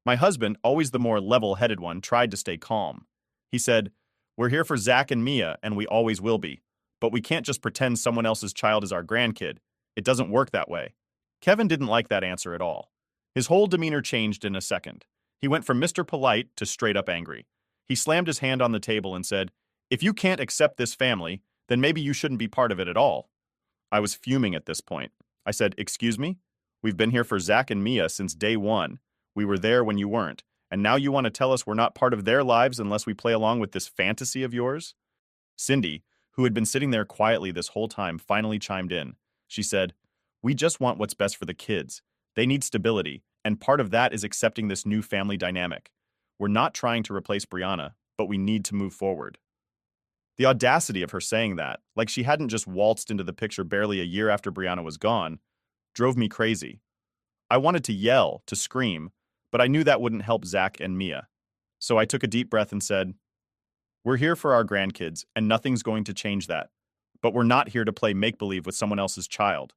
My husband, always the more level-headed one, tried to stay calm. He said, we're here for Zach and Mia, and we always will be. But we can't just pretend someone else's child is our grandkid. It doesn't work that way. Kevin didn't like that answer at all. His whole demeanor changed in a second. He went from Mr. Polite to straight up angry. He slammed his hand on the table and said, if you can't accept this family, then maybe you shouldn't be part of it at all. I was fuming at this point. I said, excuse me? We've been here for Zach and Mia since day one. We were there when you weren't, and now you want to tell us we're not part of their lives unless we play along with this fantasy of yours? Cindy, who had been sitting there quietly this whole time, finally chimed in. She said, we just want what's best for the kids. They need stability, and part of that is accepting this new family dynamic. We're not trying to replace Brianna, but we need to move forward. The audacity of her saying that, like she hadn't just waltzed into the picture barely a year after Brianna was gone, drove me crazy. I wanted to yell, to scream, but I knew that wouldn't help Zach and Mia. So I took a deep breath and said, we're here for our grandkids, and nothing's going to change that. But we're not here to play make-believe with someone else's child.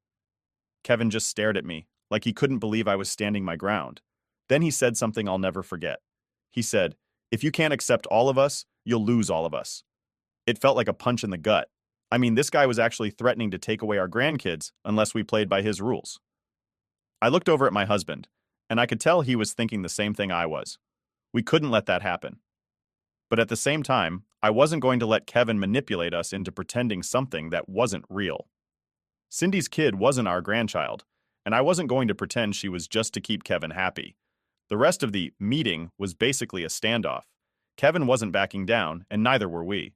Kevin just stared at me, like he couldn't believe I was standing my ground. Then he said something I'll never forget. He said, if you can't accept all of us, you'll lose all of us. It felt like a punch in the gut. I mean, this guy was actually threatening to take away our grandkids unless we played by his rules. I looked over at my husband, and I could tell he was thinking the same thing I was. We couldn't let that happen. But at the same time, I wasn't going to let Kevin manipulate us into pretending something that wasn't real. Cindy's kid wasn't our grandchild, and I wasn't going to pretend she was just to keep Kevin happy. The rest of the meeting was basically a standoff. Kevin wasn't backing down, and neither were we.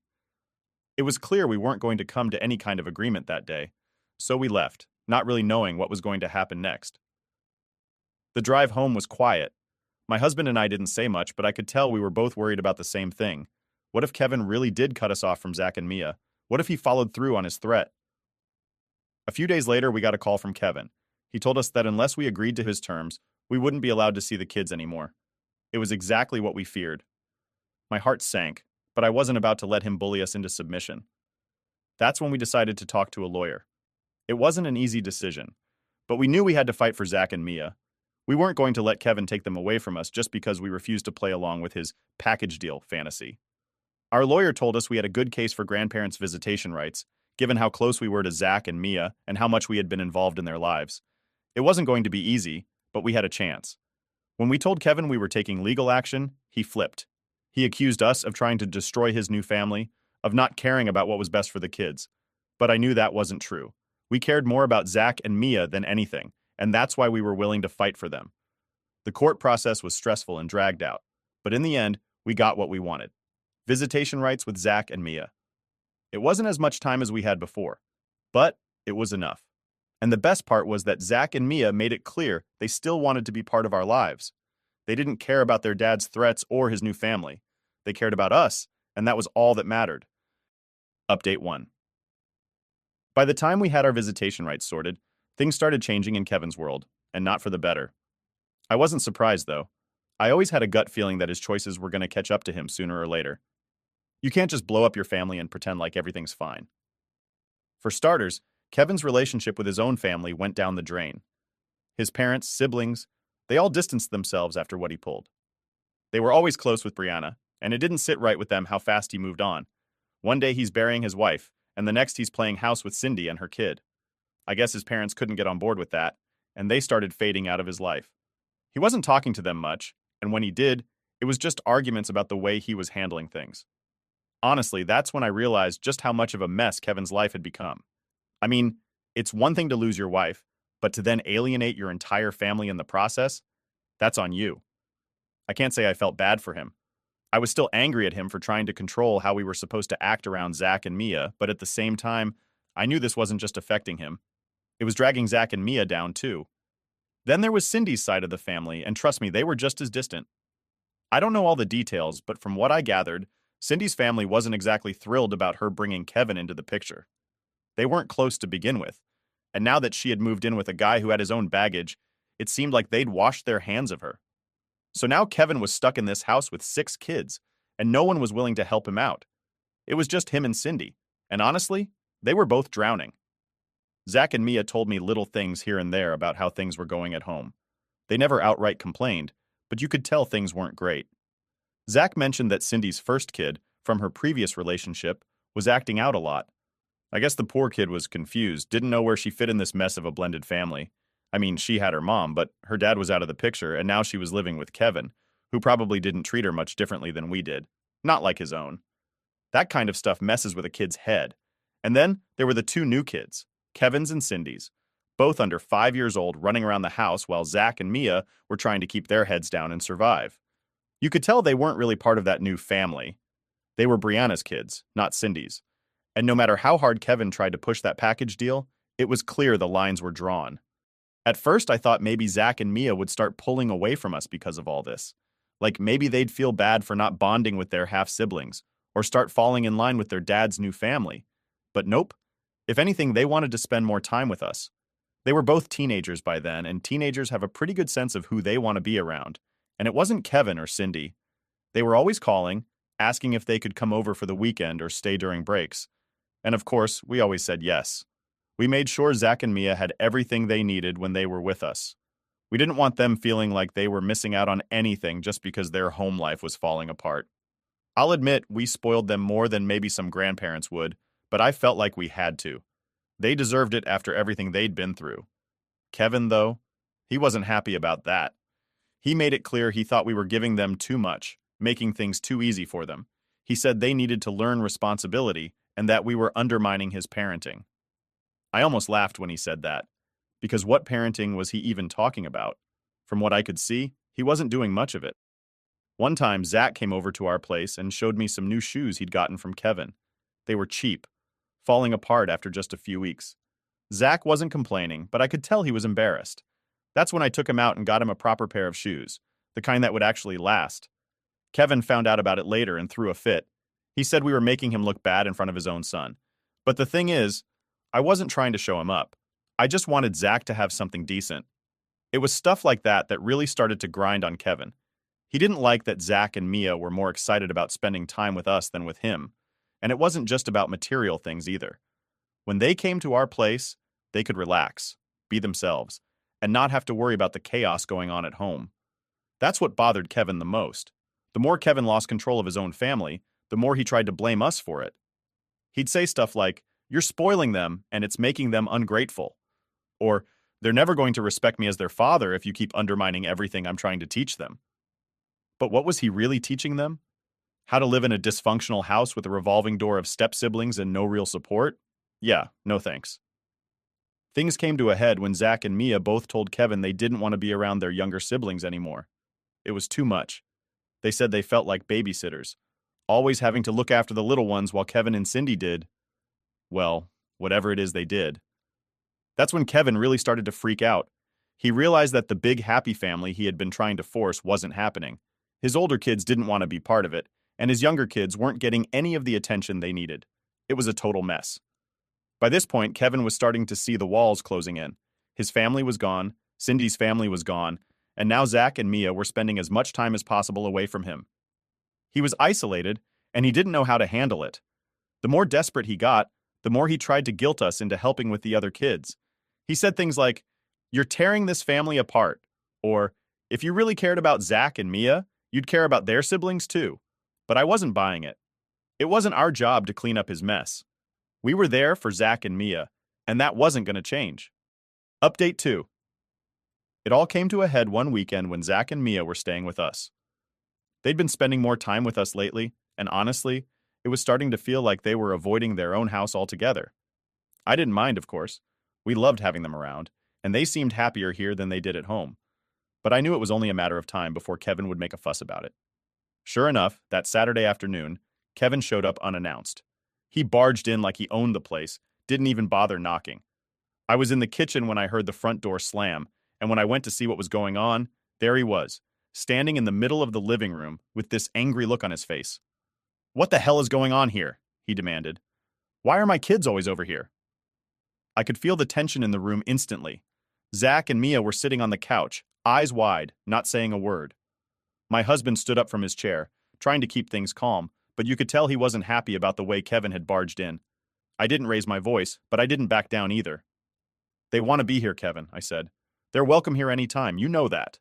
It was clear we weren't going to come to any kind of agreement that day, so we left, not really knowing what was going to happen next. The drive home was quiet. My husband and I didn't say much, but I could tell we were both worried about the same thing. What if Kevin really did cut us off from Zach and Mia? What if he followed through on his threat? A few days later, we got a call from Kevin. He told us that unless we agreed to his terms, we wouldn't be allowed to see the kids anymore. It was exactly what we feared. My heart sank, but I wasn't about to let him bully us into submission. That's when we decided to talk to a lawyer. It wasn't an easy decision, but we knew we had to fight for Zach and Mia. We weren't going to let Kevin take them away from us just because we refused to play along with his package deal fantasy. Our lawyer told us we had a good case for grandparents' visitation rights, given how close we were to Zach and Mia and how much we had been involved in their lives. It wasn't going to be easy, but we had a chance. When we told Kevin we were taking legal action, he flipped. He accused us of trying to destroy his new family, of not caring about what was best for the kids. But I knew that wasn't true. We cared more about Zach and Mia than anything, and that's why we were willing to fight for them. The court process was stressful and dragged out, but in the end, we got what we wanted. Visitation rights with Zach and Mia. It wasn't as much time as we had before, but it was enough. And the best part was that Zach and Mia made it clear they still wanted to be part of our lives. They didn't care about their dad's threats or his new family. They cared about us, and that was all that mattered. Update 1. By the time we had our visitation rights sorted, things started changing in Kevin's world, and not for the better. I wasn't surprised, though. I always had a gut feeling that his choices were going to catch up to him sooner or later. You can't just blow up your family and pretend like everything's fine. For starters, Kevin's relationship with his own family went down the drain. His parents, siblings, they all distanced themselves after what he pulled. They were always close with Brianna, and it didn't sit right with them how fast he moved on. One day he's burying his wife, and the next he's playing house with Cindy and her kid. I guess his parents couldn't get on board with that, and they started fading out of his life. He wasn't talking to them much, and when he did, it was just arguments about the way he was handling things. Honestly, that's when I realized just how much of a mess Kevin's life had become. I mean, it's one thing to lose your wife, but to then alienate your entire family in the process? That's on you. I can't say I felt bad for him. I was still angry at him for trying to control how we were supposed to act around Zach and Mia, but at the same time, I knew this wasn't just affecting him. It was dragging Zach and Mia down too. Then there was Cindy's side of the family, and trust me, they were just as distant. I don't know all the details, but from what I gathered, Cindy's family wasn't exactly thrilled about her bringing Kevin into the picture. They weren't close to begin with, and now that she had moved in with a guy who had his own baggage, it seemed like they'd washed their hands of her. So now Kevin was stuck in this house with 6 kids, and no one was willing to help him out. It was just him and Cindy, and honestly, they were both drowning. Zach and Mia told me little things here and there about how things were going at home. They never outright complained, but you could tell things weren't great. Zach mentioned that Cindy's first kid, from her previous relationship, was acting out a lot. I guess the poor kid was confused, didn't know where she fit in this mess of a blended family. I mean, she had her mom, but her dad was out of the picture, and now she was living with Kevin, who probably didn't treat her much differently than we did. Not like his own. That kind of stuff messes with a kid's head. And then there were the 2 new kids, Kevin's and Cindy's, both under 5 years old, running around the house while Zach and Mia were trying to keep their heads down and survive. You could tell they weren't really part of that new family. They were Brianna's kids, not Cindy's. And no matter how hard Kevin tried to push that package deal, it was clear the lines were drawn. At first, I thought maybe Zach and Mia would start pulling away from us because of all this. Like maybe they'd feel bad for not bonding with their half-siblings, or start falling in line with their dad's new family. But nope. If anything, they wanted to spend more time with us. They were both teenagers by then, and teenagers have a pretty good sense of who they want to be around. And it wasn't Kevin or Cindy. They were always calling, asking if they could come over for the weekend or stay during breaks. And of course, we always said yes. We made sure Zach and Mia had everything they needed when they were with us. We didn't want them feeling like they were missing out on anything just because their home life was falling apart. I'll admit we spoiled them more than maybe some grandparents would, but I felt like we had to. They deserved it after everything they'd been through. Kevin, though, he wasn't happy about that. He made it clear he thought we were giving them too much, making things too easy for them. He said they needed to learn responsibility and that we were undermining his parenting. I almost laughed when he said that, because what parenting was he even talking about? From what I could see, he wasn't doing much of it. One time, Zach came over to our place and showed me some new shoes he'd gotten from Kevin. They were cheap, falling apart after just a few weeks. Zach wasn't complaining, but I could tell he was embarrassed. That's when I took him out and got him a proper pair of shoes, the kind that would actually last. Kevin found out about it later and threw a fit. He said we were making him look bad in front of his own son. But the thing is, I wasn't trying to show him up. I just wanted Zach to have something decent. It was stuff like that that really started to grind on Kevin. He didn't like that Zach and Mia were more excited about spending time with us than with him. And it wasn't just about material things either. When they came to our place, they could relax, be themselves, and not have to worry about the chaos going on at home. That's what bothered Kevin the most. The more Kevin lost control of his own family, the more he tried to blame us for it. He'd say stuff like, You're spoiling them, and it's making them ungrateful. Or, they're never going to respect me as their father if you keep undermining everything I'm trying to teach them. But what was he really teaching them? How to live in a dysfunctional house with a revolving door of step-siblings and no real support? Yeah, no thanks. Things came to a head when Zach and Mia both told Kevin they didn't want to be around their younger siblings anymore. It was too much. They said they felt like babysitters, always having to look after the little ones while Kevin and Cindy did, well, whatever it is they did. That's when Kevin really started to freak out. He realized that the big happy family he had been trying to force wasn't happening. His older kids didn't want to be part of it, and his younger kids weren't getting any of the attention they needed. It was a total mess. By this point, Kevin was starting to see the walls closing in. His family was gone, Cindy's family was gone, and now Zach and Mia were spending as much time as possible away from him. He was isolated, and he didn't know how to handle it. The more desperate he got, the more he tried to guilt us into helping with the other kids. He said things like, "You're tearing this family apart," or, "If you really cared about Zach and Mia, you'd care about their siblings too." But I wasn't buying it. It wasn't our job to clean up his mess. We were there for Zach and Mia, and that wasn't going to change. Update 2. It all came to a head one weekend when Zach and Mia were staying with us. They'd been spending more time with us lately, and honestly, it was starting to feel like they were avoiding their own house altogether. I didn't mind, of course. We loved having them around, and they seemed happier here than they did at home. But I knew it was only a matter of time before Kevin would make a fuss about it. Sure enough, that Saturday afternoon, Kevin showed up unannounced. He barged in like he owned the place, didn't even bother knocking. I was in the kitchen when I heard the front door slam, and when I went to see what was going on, there he was, standing in the middle of the living room with this angry look on his face. "What the hell is going on here?" he demanded. "Why are my kids always over here?" I could feel the tension in the room instantly. Zach and Mia were sitting on the couch, eyes wide, not saying a word. My husband stood up from his chair, trying to keep things calm, but you could tell he wasn't happy about the way Kevin had barged in. I didn't raise my voice, but I didn't back down either. "They want to be here, Kevin," I said. "They're welcome here any time, you know that."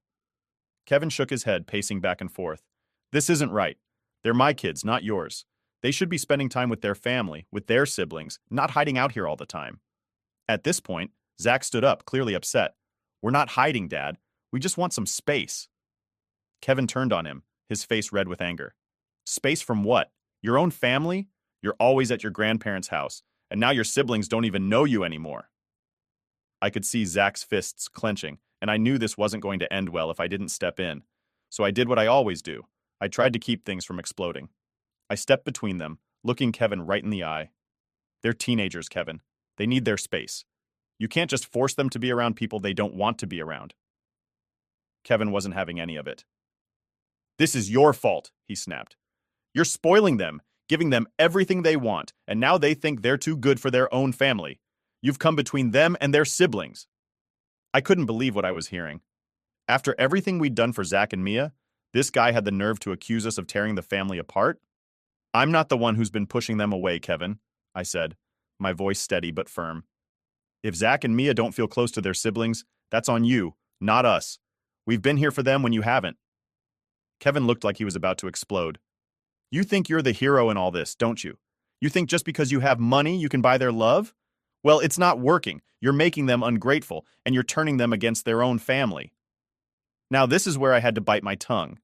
Kevin shook his head, pacing back and forth. "This isn't right. They're my kids, not yours. They should be spending time with their family, with their siblings, not hiding out here all the time." At this point, Zach stood up, clearly upset. "We're not hiding, Dad. We just want some space." Kevin turned on him, his face red with anger. "Space from what? Your own family? You're always at your grandparents' house, and now your siblings don't even know you anymore." I could see Zach's fists clenching, and I knew this wasn't going to end well if I didn't step in. So I did what I always do. I tried to keep things from exploding. I stepped between them, looking Kevin right in the eye. "They're teenagers, Kevin. They need their space. You can't just force them to be around people they don't want to be around." Kevin wasn't having any of it. "This is your fault," he snapped. "You're spoiling them, giving them everything they want, and now they think they're too good for their own family. You've come between them and their siblings." I couldn't believe what I was hearing. After everything we'd done for Zach and Mia, this guy had the nerve to accuse us of tearing the family apart? "I'm not the one who's been pushing them away, Kevin," I said, my voice steady but firm. "If Zach and Mia don't feel close to their siblings, that's on you, not us. We've been here for them when you haven't." Kevin looked like he was about to explode. "You think you're the hero in all this, don't you? You think just because you have money you can buy their love? Well, it's not working. You're making them ungrateful, and you're turning them against their own family." Now, this is where I had to bite my tongue.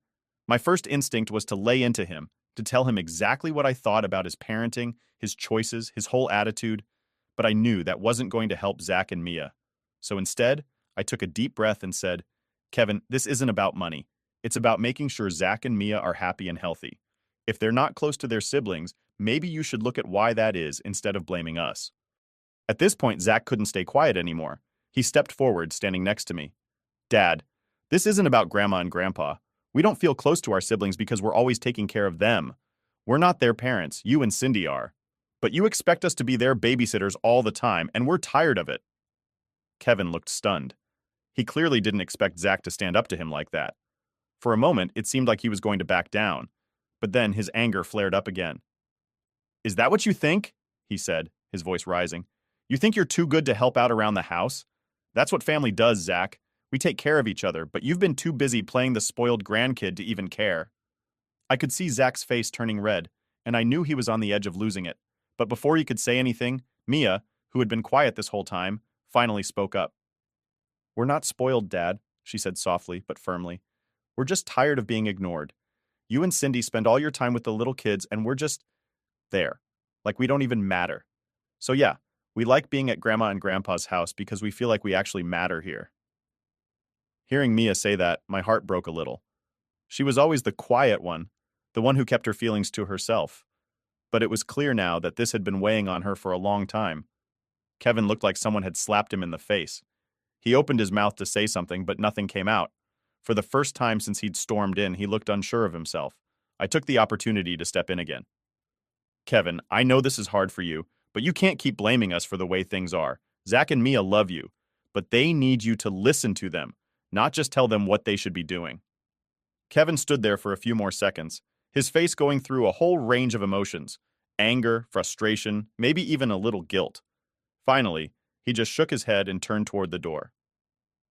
My first instinct was to lay into him, to tell him exactly what I thought about his parenting, his choices, his whole attitude, but I knew that wasn't going to help Zach and Mia. So instead, I took a deep breath and said, "Kevin, this isn't about money. It's about making sure Zach and Mia are happy and healthy. If they're not close to their siblings, maybe you should look at why that is instead of blaming us." At this point, Zach couldn't stay quiet anymore. He stepped forward, standing next to me. "Dad, this isn't about Grandma and Grandpa. We don't feel close to our siblings because we're always taking care of them. We're not their parents, you and Cindy are. But you expect us to be their babysitters all the time, and we're tired of it." Kevin looked stunned. He clearly didn't expect Zach to stand up to him like that. For a moment, it seemed like he was going to back down, but then his anger flared up again. "Is that what you think?" he said, his voice rising. "You think you're too good to help out around the house? That's what family does, Zach. We take care of each other, but you've been too busy playing the spoiled grandkid to even care." I could see Zach's face turning red, and I knew he was on the edge of losing it. But before he could say anything, Mia, who had been quiet this whole time, finally spoke up. "We're not spoiled, Dad," she said softly but firmly. "We're just tired of being ignored. You and Cindy spend all your time with the little kids, and we're just there. Like we don't even matter. So yeah, we like being at Grandma and Grandpa's house because we feel like we actually matter here." Hearing Mia say that, my heart broke a little. She was always the quiet one, the one who kept her feelings to herself. But it was clear now that this had been weighing on her for a long time. Kevin looked like someone had slapped him in the face. He opened his mouth to say something, but nothing came out. For the first time since he'd stormed in, he looked unsure of himself. I took the opportunity to step in again. "Kevin, I know this is hard for you, but you can't keep blaming us for the way things are. Zach and Mia love you, but they need you to listen to them, not just tell them what they should be doing." Kevin stood there for a few more seconds, his face going through a whole range of emotions: anger, frustration, maybe even a little guilt. Finally, he just shook his head and turned toward the door.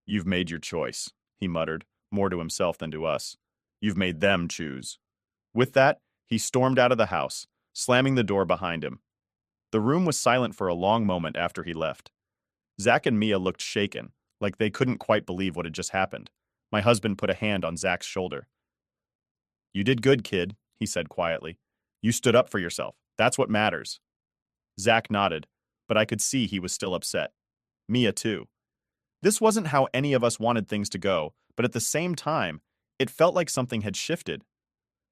"You've made your choice," he muttered, more to himself than to us. "You've made them choose." With that, he stormed out of the house, slamming the door behind him. The room was silent for a long moment after he left. Zach and Mia looked shaken, like they couldn't quite believe what had just happened. My husband put a hand on Zach's shoulder. "You did good, kid," he said quietly. "You stood up for yourself. That's what matters." Zach nodded, but I could see he was still upset. Mia, too. This wasn't how any of us wanted things to go, but at the same time, it felt like something had shifted.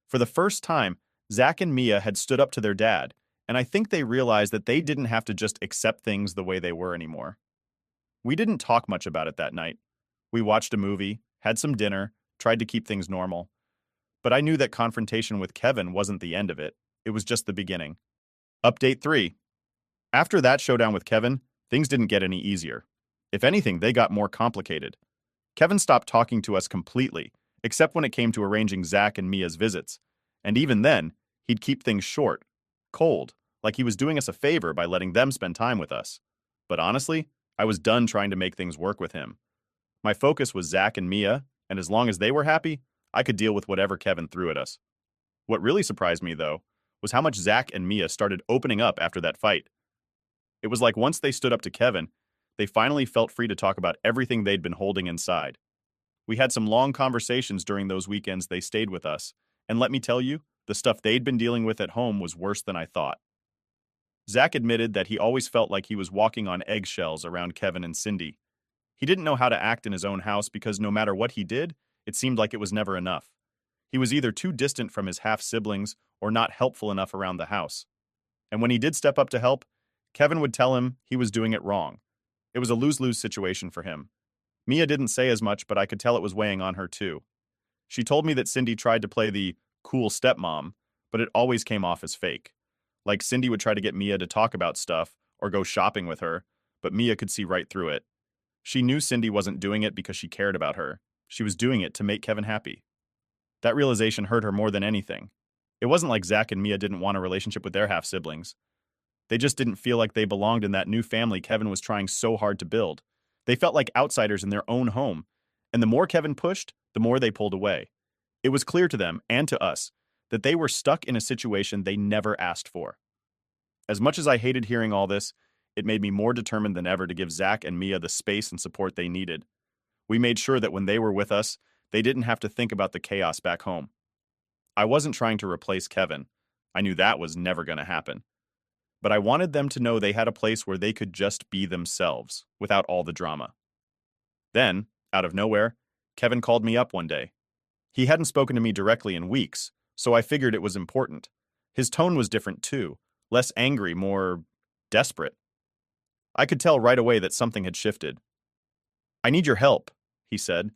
For the first time, Zach and Mia had stood up to their dad, and I think they realized that they didn't have to just accept things the way they were anymore. We didn't talk much about it that night. We watched a movie, had some dinner, tried to keep things normal. But I knew that confrontation with Kevin wasn't the end of it. It was just the beginning. Update 3. After that showdown with Kevin, things didn't get any easier. If anything, they got more complicated. Kevin stopped talking to us completely, except when it came to arranging Zach and Mia's visits. And even then, he'd keep things short, cold, like he was doing us a favor by letting them spend time with us. But honestly, I was done trying to make things work with him. My focus was Zach and Mia, and as long as they were happy, I could deal with whatever Kevin threw at us. What really surprised me, though, was how much Zach and Mia started opening up after that fight. It was like once they stood up to Kevin, they finally felt free to talk about everything they'd been holding inside. We had some long conversations during those weekends they stayed with us, and let me tell you, the stuff they'd been dealing with at home was worse than I thought. Zach admitted that he always felt like he was walking on eggshells around Kevin and Cindy. He didn't know how to act in his own house because no matter what he did, it seemed like it was never enough. He was either too distant from his half-siblings or not helpful enough around the house. And when he did step up to help, Kevin would tell him he was doing it wrong. It was a lose-lose situation for him. Mia didn't say as much, but I could tell it was weighing on her too. She told me that Cindy tried to play the cool stepmom, but it always came off as fake. Like Cindy would try to get Mia to talk about stuff or go shopping with her, but Mia could see right through it. She knew Cindy wasn't doing it because she cared about her. She was doing it to make Kevin happy. That realization hurt her more than anything. It wasn't like Zach and Mia didn't want a relationship with their half-siblings. They just didn't feel like they belonged in that new family Kevin was trying so hard to build. They felt like outsiders in their own home, and the more Kevin pushed, the more they pulled away. It was clear to them, and to us, that they were stuck in a situation they never asked for. As much as I hated hearing all this, it made me more determined than ever to give Zach and Mia the space and support they needed. We made sure that when they were with us, they didn't have to think about the chaos back home. I wasn't trying to replace Kevin. I knew that was never going to happen. But I wanted them to know they had a place where they could just be themselves, without all the drama. Then, out of nowhere, Kevin called me up one day. He hadn't spoken to me directly in weeks, so I figured it was important. His tone was different too, less angry, more desperate. I could tell right away that something had shifted. "I need your help," he said,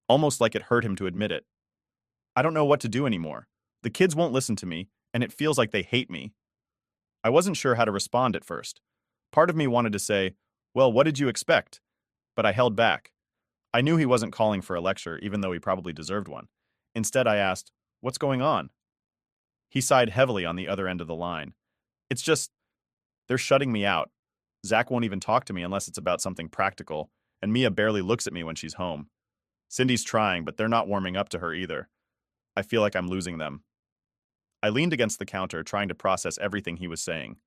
almost like it hurt him to admit it. "I don't know what to do anymore. The kids won't listen to me, and it feels like they hate me." I wasn't sure how to respond at first. Part of me wanted to say, "Well, what did you expect?" But I held back. I knew he wasn't calling for a lecture, even though he probably deserved one. Instead, I asked, "What's going on?" He sighed heavily on the other end of the line. "It's just, they're shutting me out. Zach won't even talk to me unless it's about something practical, and Mia barely looks at me when she's home. Cindy's trying, but they're not warming up to her either. I feel like I'm losing them." I leaned against the counter, trying to process everything he was saying.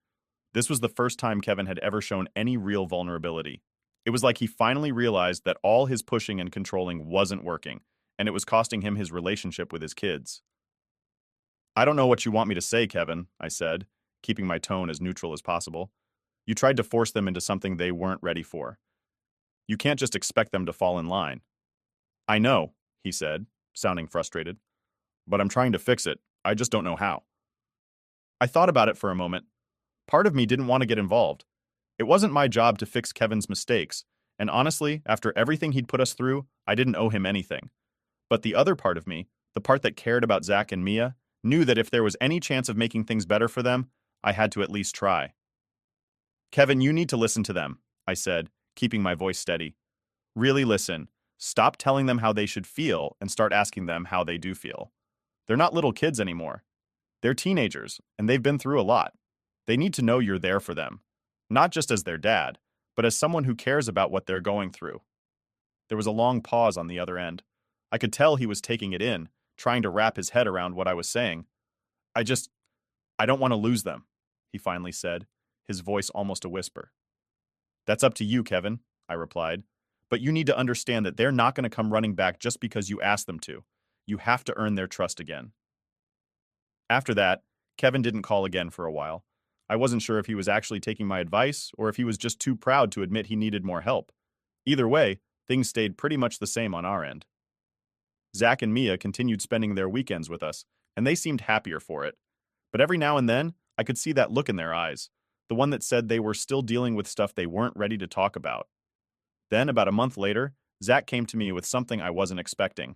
This was the first time Kevin had ever shown any real vulnerability. It was like he finally realized that all his pushing and controlling wasn't working, and it was costing him his relationship with his kids. I don't know what you want me to say, Kevin, I said, keeping my tone as neutral as possible. You tried to force them into something they weren't ready for. You can't just expect them to fall in line. I know, he said, sounding frustrated. But I'm trying to fix it. I just don't know how. I thought about it for a moment. Part of me didn't want to get involved. It wasn't my job to fix Kevin's mistakes, and honestly, after everything he'd put us through, I didn't owe him anything. But the other part of me, the part that cared about Zach and Mia, knew that if there was any chance of making things better for them, I had to at least try. Kevin, you need to listen to them, I said, keeping my voice steady. Really listen. Stop telling them how they should feel and start asking them how they do feel. They're not little kids anymore. They're teenagers, and they've been through a lot. They need to know you're there for them, not just as their dad, but as someone who cares about what they're going through. There was a long pause on the other end. I could tell he was taking it in, trying to wrap his head around what I was saying. I don't want to lose them, he finally said, his voice almost a whisper. That's up to you, Kevin, I replied. But you need to understand that they're not going to come running back just because you ask them to. You have to earn their trust again. After that, Kevin didn't call again for a while. I wasn't sure if he was actually taking my advice or if he was just too proud to admit he needed more help. Either way, things stayed pretty much the same on our end. Zach and Mia continued spending their weekends with us, and they seemed happier for it. But every now and then, I could see that look in their eyes, the one that said they were still dealing with stuff they weren't ready to talk about. Then, about a month later, Zach came to me with something I wasn't expecting.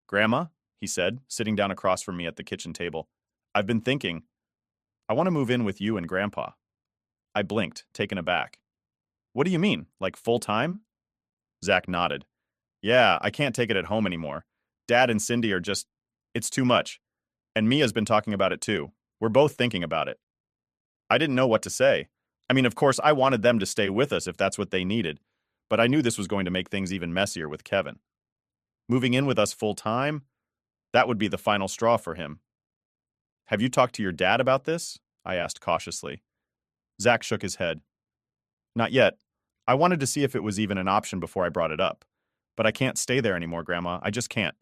Grandma, he said, sitting down across from me at the kitchen table, I've been thinking, I want to move in with you and Grandpa. I blinked, taken aback. What do you mean, like full time? Zach nodded. Yeah, I can't take it at home anymore. Dad and Cindy are just, it's too much. And Mia's been talking about it too. We're both thinking about it. I didn't know what to say. I mean, of course, I wanted them to stay with us if that's what they needed, but I knew this was going to make things even messier with Kevin. Moving in with us full time, that would be the final straw for him. Have you talked to your dad about this? I asked cautiously. Zach shook his head. Not yet. I wanted to see if it was even an option before I brought it up. But I can't stay there anymore, Grandma. I just can't.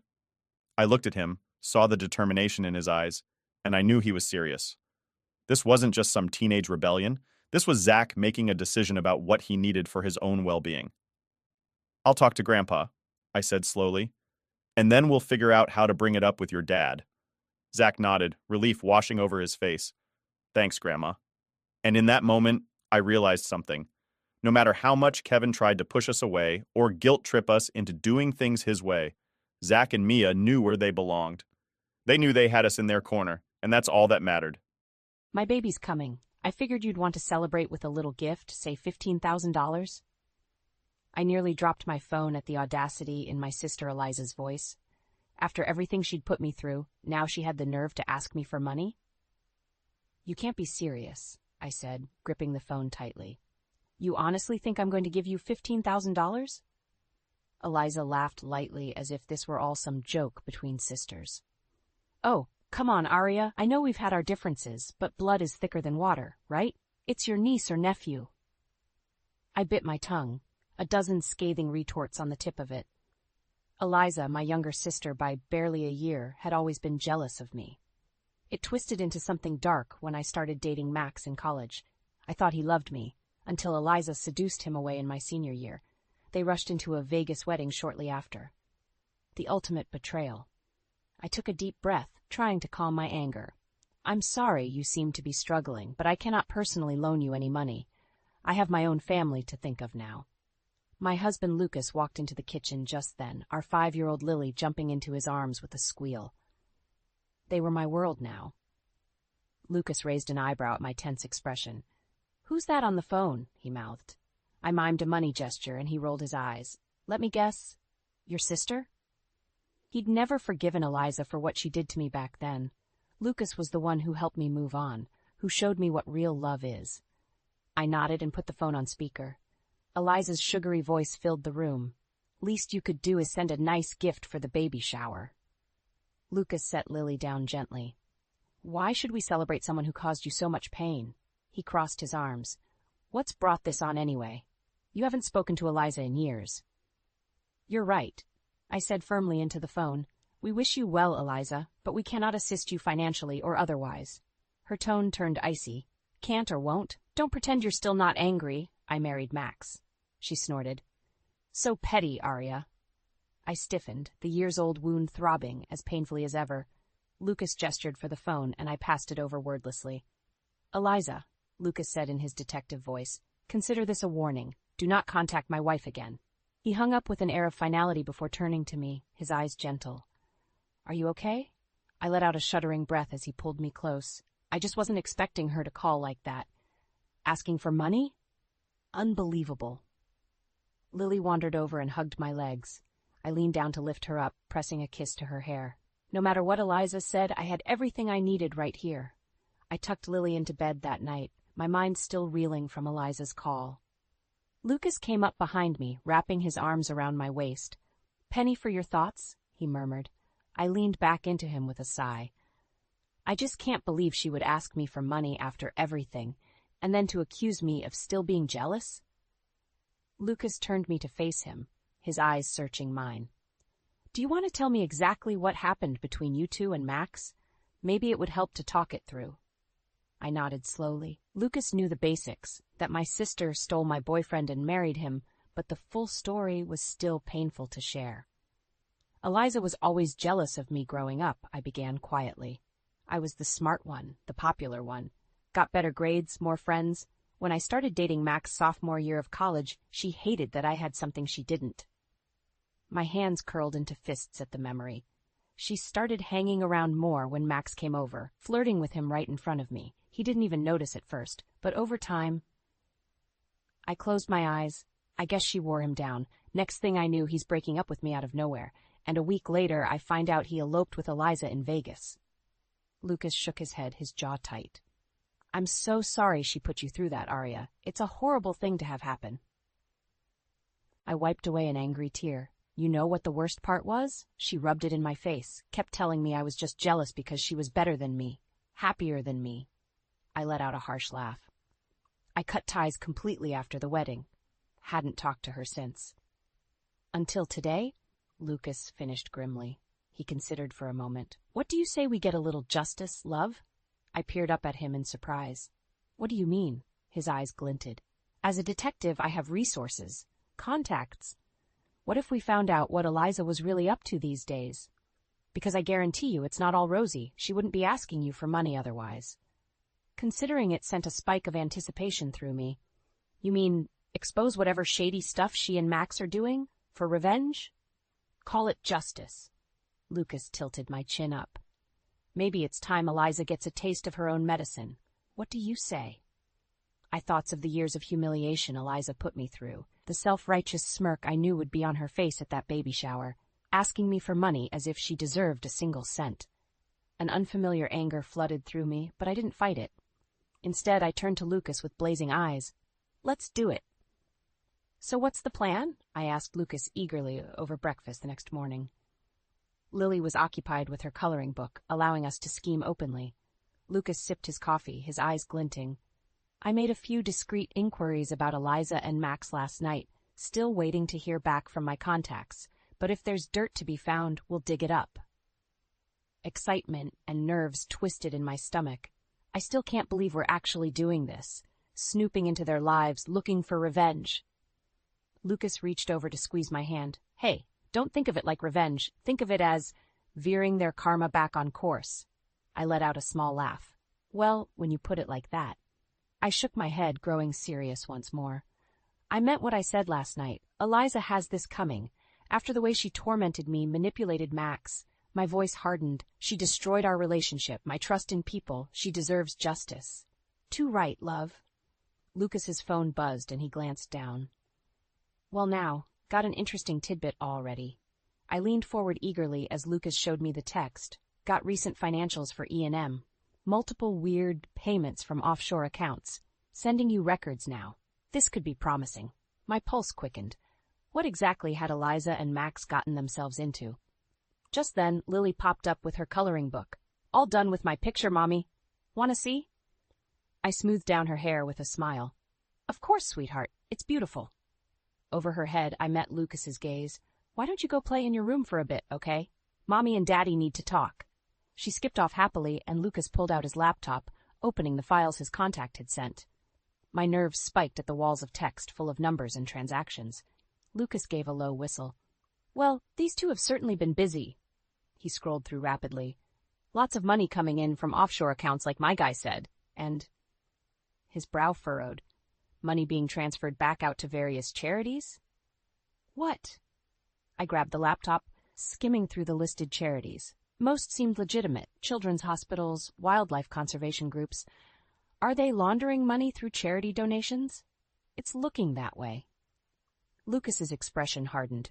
I looked at him, saw the determination in his eyes, and I knew he was serious. This wasn't just some teenage rebellion. This was Zach making a decision about what he needed for his own well-being. I'll talk to Grandpa, I said slowly, and then we'll figure out how to bring it up with your dad. Zach nodded, relief washing over his face. Thanks, Grandma. And in that moment, I realized something. No matter how much Kevin tried to push us away or guilt trip us into doing things his way, Zach and Mia knew where they belonged. They knew they had us in their corner, and that's all that mattered. My baby's coming. I figured you'd want to celebrate with a little gift, say $15,000. I nearly dropped my phone at the audacity in my sister Eliza's voice. After everything she'd put me through, now she had the nerve to ask me for money? You can't be serious, I said, gripping the phone tightly. You honestly think I'm going to give you $15,000? Eliza laughed lightly as if this were all some joke between sisters. Oh, come on, Arya. I know we've had our differences, but blood is thicker than water, right? It's your niece or nephew. I bit my tongue, a dozen scathing retorts on the tip of it. Eliza, my younger sister by barely a year, had always been jealous of me. It twisted into something dark when I started dating Max in college. I thought he loved me, until Eliza seduced him away in my senior year. They rushed into a Vegas wedding shortly after. The ultimate betrayal. I took a deep breath, trying to calm my anger. I'm sorry you seem to be struggling, but I cannot personally loan you any money. I have my own family to think of now. My husband Lucas walked into the kitchen just then, our 5-year-old Lily jumping into his arms with a squeal. They were my world now. Lucas raised an eyebrow at my tense expression. Who's that on the phone? He mouthed. I mimed a money gesture, and he rolled his eyes. Let me guess. Your sister? He'd never forgiven Eliza for what she did to me back then. Lucas was the one who helped me move on, who showed me what real love is. I nodded and put the phone on speaker. Eliza's sugary voice filled the room. Least you could do is send a nice gift for the baby shower. Lucas set Lily down gently. Why should we celebrate someone who caused you so much pain? He crossed his arms. What's brought this on anyway? You haven't spoken to Eliza in years. You're right, I said firmly into the phone. We wish you well, Eliza, but we cannot assist you financially or otherwise. Her tone turned icy. Can't or won't? Don't pretend you're still not angry. I married Max. She snorted. So petty, Arya. I stiffened, the years-old wound throbbing as painfully as ever. Lucas gestured for the phone, and I passed it over wordlessly. Eliza, Lucas said in his detective voice, consider this a warning. Do not contact my wife again. He hung up with an air of finality before turning to me, his eyes gentle. Are you okay? I let out a shuddering breath as he pulled me close. I just wasn't expecting her to call like that. Asking for money? Unbelievable. Lily wandered over and hugged my legs. I leaned down to lift her up, pressing a kiss to her hair. No matter what Eliza said, I had everything I needed right here. I tucked Lily into bed that night, my mind still reeling from Eliza's call. Lucas came up behind me, wrapping his arms around my waist. Penny for your thoughts, he murmured. I leaned back into him with a sigh. I just can't believe she would ask me for money after everything, and then to accuse me of still being jealous. Lucas turned me to face him, his eyes searching mine. Do you want to tell me exactly what happened between you two and Max? Maybe it would help to talk it through. I nodded slowly. Lucas knew the basics, that my sister stole my boyfriend and married him, but the full story was still painful to share. Eliza was always jealous of me growing up, I began quietly. I was the smart one, the popular one. Got better grades, more friends. When I started dating Max sophomore year of college, she hated that I had something she didn't. My hands curled into fists at the memory. She started hanging around more when Max came over, flirting with him right in front of me. He didn't even notice at first, but over time... I closed my eyes. I guess she wore him down. Next thing I knew, he's breaking up with me out of nowhere, and a week later I find out he eloped with Eliza in Vegas. Lucas shook his head, his jaw tight. I'm so sorry she put you through that, Arya. It's a horrible thing to have happen. I wiped away an angry tear. You know what the worst part was? She rubbed it in my face, kept telling me I was just jealous because she was better than me, happier than me. I let out a harsh laugh. I cut ties completely after the wedding. Hadn't talked to her since. Until today? Lucas finished grimly. He considered for a moment. What do you say we get a little justice, love? I peered up at him in surprise. What do you mean? His eyes glinted. As a detective, I have resources, contacts. What if we found out what Eliza was really up to these days? Because I guarantee you it's not all rosy. She wouldn't be asking you for money otherwise. Considering it sent a spike of anticipation through me. You mean expose whatever shady stuff she and Max are doing? For revenge? Call it justice. Lucas tilted my chin up. Maybe it's time Eliza gets a taste of her own medicine. What do you say? I thought of the years of humiliation Eliza put me through, the self-righteous smirk I knew would be on her face at that baby shower, asking me for money as if she deserved a single cent. An unfamiliar anger flooded through me, but I didn't fight it. Instead, I turned to Lucas with blazing eyes. Let's do it. So what's the plan? I asked Lucas eagerly over breakfast the next morning. Lily was occupied with her coloring book, allowing us to scheme openly. Lucas sipped his coffee, his eyes glinting. I made a few discreet inquiries about Eliza and Max last night, still waiting to hear back from my contacts, but if there's dirt to be found, we'll dig it up. Excitement and nerves twisted in my stomach. I still can't believe we're actually doing this, snooping into their lives, looking for revenge. Lucas reached over to squeeze my hand. Hey, don't think of it like revenge. Think of it as veering their karma back on course. I let out a small laugh. Well, when you put it like that. I shook my head, growing serious once more. I meant what I said last night. Eliza has this coming. After the way she tormented me, manipulated Max. My voice hardened. She destroyed our relationship, my trust in people. She deserves justice. Too right, love. Lucas's phone buzzed and he glanced down. Well now, got an interesting tidbit already. I leaned forward eagerly as Lucas showed me the text. Got recent financials for E&M. Multiple weird payments from offshore accounts. Sending you records now. This could be promising. My pulse quickened. What exactly had Eliza and Max gotten themselves into? Just then, Lily popped up with her coloring book. All done with my picture, Mommy. Want to see? I smoothed down her hair with a smile. Of course, sweetheart. It's beautiful. Over her head, I met Lucas's gaze. Why don't you go play in your room for a bit, okay? Mommy and Daddy need to talk. She skipped off happily, and Lucas pulled out his laptop, opening the files his contact had sent. My nerves spiked at the walls of text full of numbers and transactions. Lucas gave a low whistle. Well, these two have certainly been busy. He scrolled through rapidly. Lots of money coming in from offshore accounts like my guy said, and... His brow furrowed. Money being transferred back out to various charities? What? I grabbed the laptop, skimming through the listed charities. Most seemed legitimate: children's hospitals, wildlife conservation groups. Are they laundering money through charity donations? It's looking that way. Lucas's expression hardened.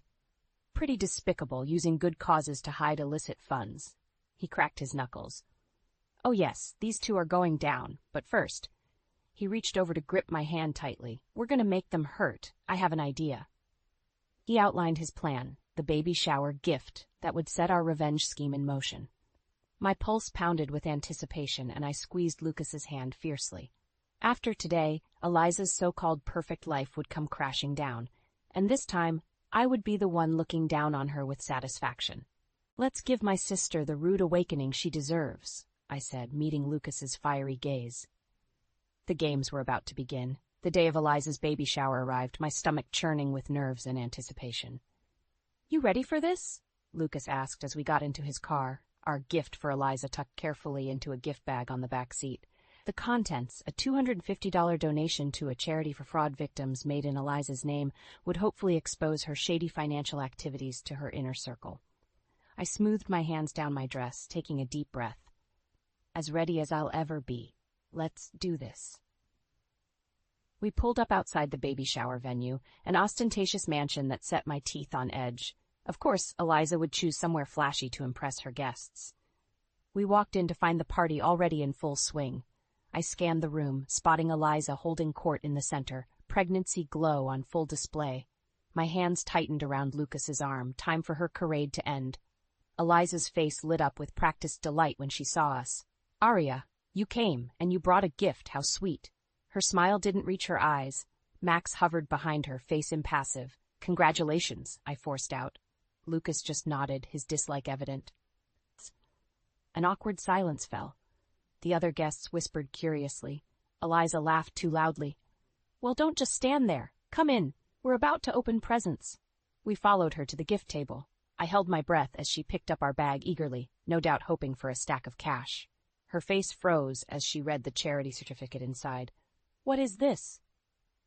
Pretty despicable, using good causes to hide illicit funds. He cracked his knuckles. Oh yes, these two are going down, but first... He reached over to grip my hand tightly. We're going to make them hurt. I have an idea. He outlined his plan, the baby shower gift that would set our revenge scheme in motion. My pulse pounded with anticipation, and I squeezed Lucas's hand fiercely. After today, Eliza's so-called perfect life would come crashing down, and this time I would be the one looking down on her with satisfaction. Let's give my sister the rude awakening she deserves, I said, meeting Lucas's fiery gaze. The games were about to begin. The day of Eliza's baby shower arrived, my stomach churning with nerves and anticipation. You ready for this? Lucas asked as we got into his car, our gift for Eliza tucked carefully into a gift bag on the back seat. The contents, a $250 donation to a charity for fraud victims made in Eliza's name, would hopefully expose her shady financial activities to her inner circle. I smoothed my hands down my dress, taking a deep breath. As ready as I'll ever be. Let's do this. We pulled up outside the baby shower venue, an ostentatious mansion that set my teeth on edge. Of course, Eliza would choose somewhere flashy to impress her guests. We walked in to find the party already in full swing. I scanned the room, spotting Eliza holding court in the center, pregnancy glow on full display. My hands tightened around Lucas's arm, time for her charade to end. Eliza's face lit up with practiced delight when she saw us. Aria, you came, and you brought a gift, how sweet. Her smile didn't reach her eyes. Max hovered behind her, face impassive. Congratulations, I forced out. Lucas just nodded, his dislike evident. An awkward silence fell. The other guests whispered curiously. Eliza laughed too loudly. Well, don't just stand there. Come in. We're about to open presents. We followed her to the gift table. I held my breath as she picked up our bag eagerly, no doubt hoping for a stack of cash. Her face froze as she read the charity certificate inside. What is this?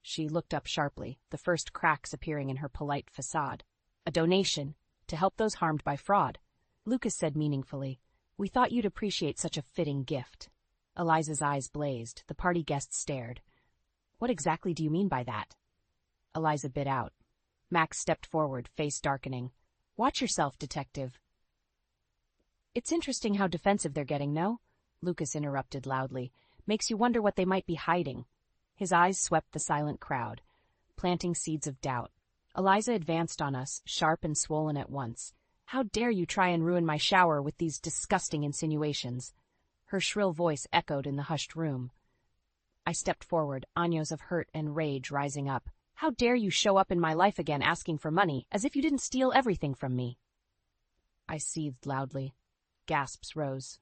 She looked up sharply, the first cracks appearing in her polite facade. A donation, to help those harmed by fraud. Lucas said meaningfully, We thought you'd appreciate such a fitting gift. Eliza's eyes blazed. The party guests stared. What exactly do you mean by that? Eliza bit out. Max stepped forward, face darkening. Watch yourself, detective. It's interesting how defensive they're getting, no? Lucas interrupted loudly. Makes you wonder what they might be hiding. His eyes swept the silent crowd, planting seeds of doubt. Eliza advanced on us, sharp and swollen at once. How dare you try and ruin my shower with these disgusting insinuations? Her shrill voice echoed in the hushed room. I stepped forward, años of hurt and rage rising up. How dare you show up in my life again asking for money, as if you didn't steal everything from me? I seethed loudly. Gasps rose.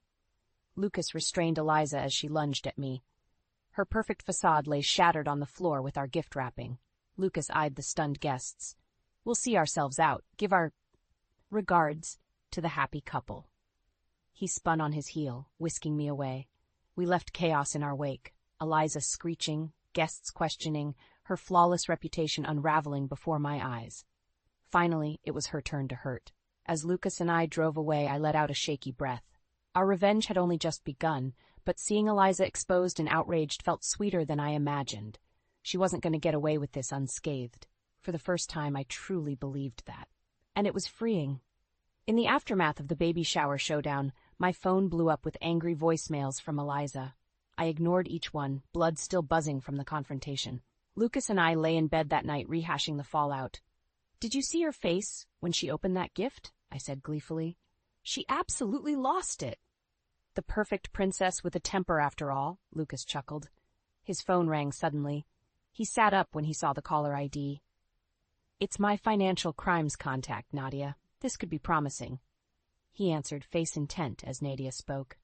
Lucas restrained Eliza as she lunged at me. Her perfect facade lay shattered on the floor with our gift wrapping. Lucas eyed the stunned guests. We'll see ourselves out. Give our regards to the happy couple. He spun on his heel, whisking me away. We left chaos in our wake. Eliza screeching, guests questioning, her flawless reputation unraveling before my eyes. Finally, it was her turn to hurt. As Lucas and I drove away, I let out a shaky breath. Our revenge had only just begun, but seeing Eliza exposed and outraged felt sweeter than I imagined. She wasn't going to get away with this unscathed. For the first time, I truly believed that. And it was freeing. In the aftermath of the baby shower showdown, my phone blew up with angry voicemails from Eliza. I ignored each one, blood still buzzing from the confrontation. Lucas and I lay in bed that night rehashing the fallout. Did you see her face when she opened that gift? I said gleefully. She absolutely lost it. The perfect princess with a temper after all, Lucas chuckled. His phone rang suddenly. He sat up when he saw the caller ID. "It's my financial crimes contact, Nadia. This could be promising." He answered, face intent, as Nadia spoke.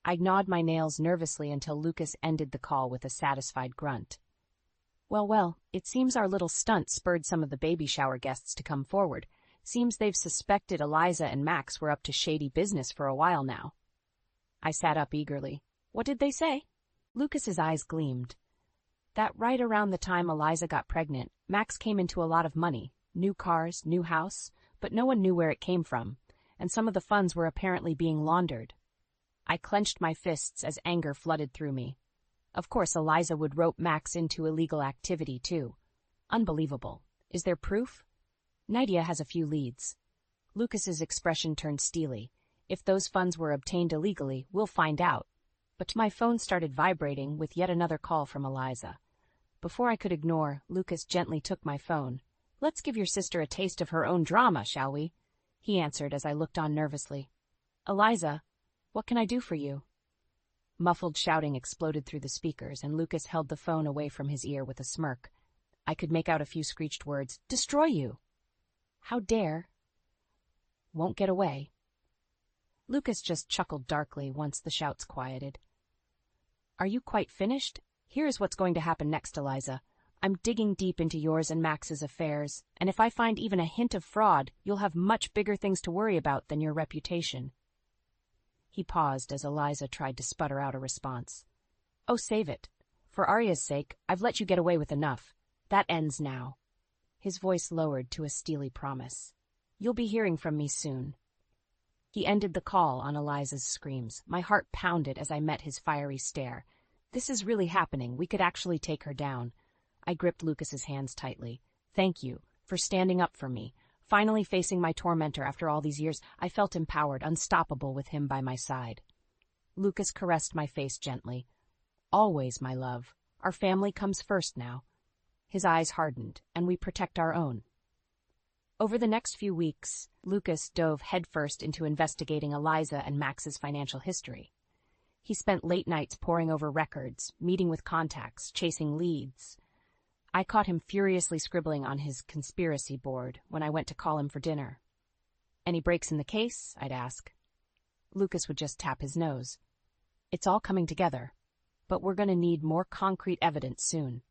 I gnawed my nails nervously until Lucas ended the call with a satisfied grunt. Well, it seems our little stunt spurred some of the baby shower guests to come forward. Seems they've suspected Eliza and Max were up to shady business for a while now." I sat up eagerly. "What did they say?" Lucas's eyes gleamed. "That right around the time Eliza got pregnant, Max came into a lot of money, new cars, new house, but no one knew where it came from, and some of the funds were apparently being laundered." I clenched my fists as anger flooded through me. Of course, Eliza would rope Max into illegal activity, too. Unbelievable. Is there proof? Nadia has a few leads. Lucas's expression turned steely. If those funds were obtained illegally, we'll find out. But my phone started vibrating with yet another call from Eliza. Before I could ignore, Lucas gently took my phone. "Let's give your sister a taste of her own drama, shall we?" he answered as I looked on nervously. "Eliza, what can I do for you?" Muffled shouting exploded through the speakers, and Lucas held the phone away from his ear with a smirk. I could make out a few screeched words. "Destroy you!" "How dare?" "Won't get away." Lucas just chuckled darkly once the shouts quieted. "Are you quite finished? Here is what's going to happen next, Eliza. I'm digging deep into yours and Max's affairs, and if I find even a hint of fraud, you'll have much bigger things to worry about than your reputation." He paused as Eliza tried to sputter out a response. "Oh, save it. For Arya's sake, I've let you get away with enough. That ends now." His voice lowered to a steely promise. "You'll be hearing from me soon." He ended the call on Eliza's screams. My heart pounded as I met his fiery stare. This is really happening. We could actually take her down. I gripped Lucas's hands tightly. "Thank you for standing up for me. Finally facing my tormentor after all these years, I felt empowered, unstoppable with him by my side." Lucas caressed my face gently. "Always, my love. Our family comes first now." His eyes hardened, and we protect our own. Over the next few weeks, Lucas dove headfirst into investigating Eliza and Max's financial history. He spent late nights poring over records, meeting with contacts, chasing leads. I caught him furiously scribbling on his conspiracy board when I went to call him for dinner. "Any breaks in the case?" I'd ask. Lucas would just tap his nose. "It's all coming together, but we're going to need more concrete evidence soon."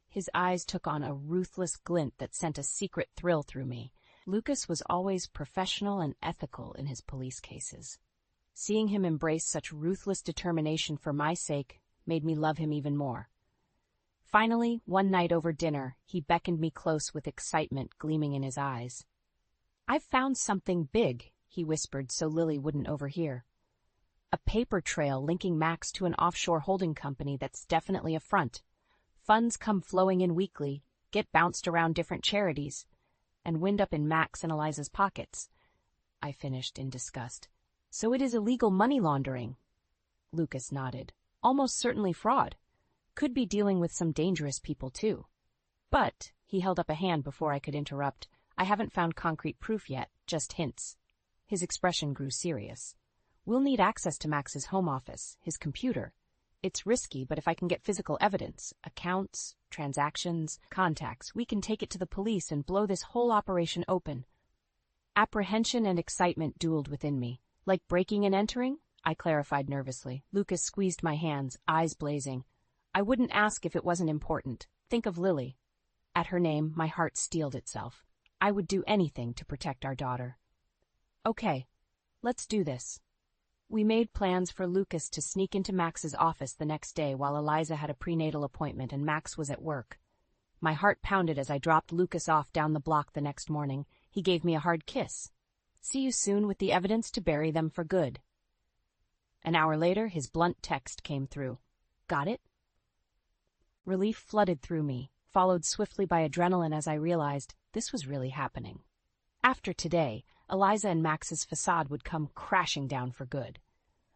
His eyes took on a ruthless glint that sent a secret thrill through me. Lucas was always professional and ethical in his police cases. Seeing him embrace such ruthless determination for my sake made me love him even more. Finally, one night over dinner, he beckoned me close with excitement gleaming in his eyes. "I've found something big," he whispered so Lily wouldn't overhear. "A paper trail linking Max to an offshore holding company that's definitely a front. Funds come flowing in weekly, get bounced around different charities, and wind up in Max and Eliza's pockets." I finished in disgust. "So it is illegal money laundering." Lucas nodded. "Almost certainly fraud. Could be dealing with some dangerous people, too. But," he held up a hand before I could interrupt, "I haven't found concrete proof yet, just hints." His expression grew serious. "We'll need access to Max's home office, his computer. It's risky, but if I can get physical evidence, accounts, transactions, contacts, we can take it to the police and blow this whole operation open." Apprehension and excitement dueled within me. "Like breaking and entering?" I clarified nervously. Lucas squeezed my hands, eyes blazing. "I wouldn't ask if it wasn't important. Think of Lily." At her name, my heart steeled itself. I would do anything to protect our daughter. "Okay, let's do this." We made plans for Lucas to sneak into Max's office the next day while Eliza had a prenatal appointment and Max was at work. My heart pounded as I dropped Lucas off down the block the next morning. He gave me a hard kiss. "See you soon with the evidence to bury them for good." An hour later, his blunt text came through. "Got it?" Relief flooded through me, followed swiftly by adrenaline as I realized this was really happening. After today, Eliza and Max's facade would come crashing down for good.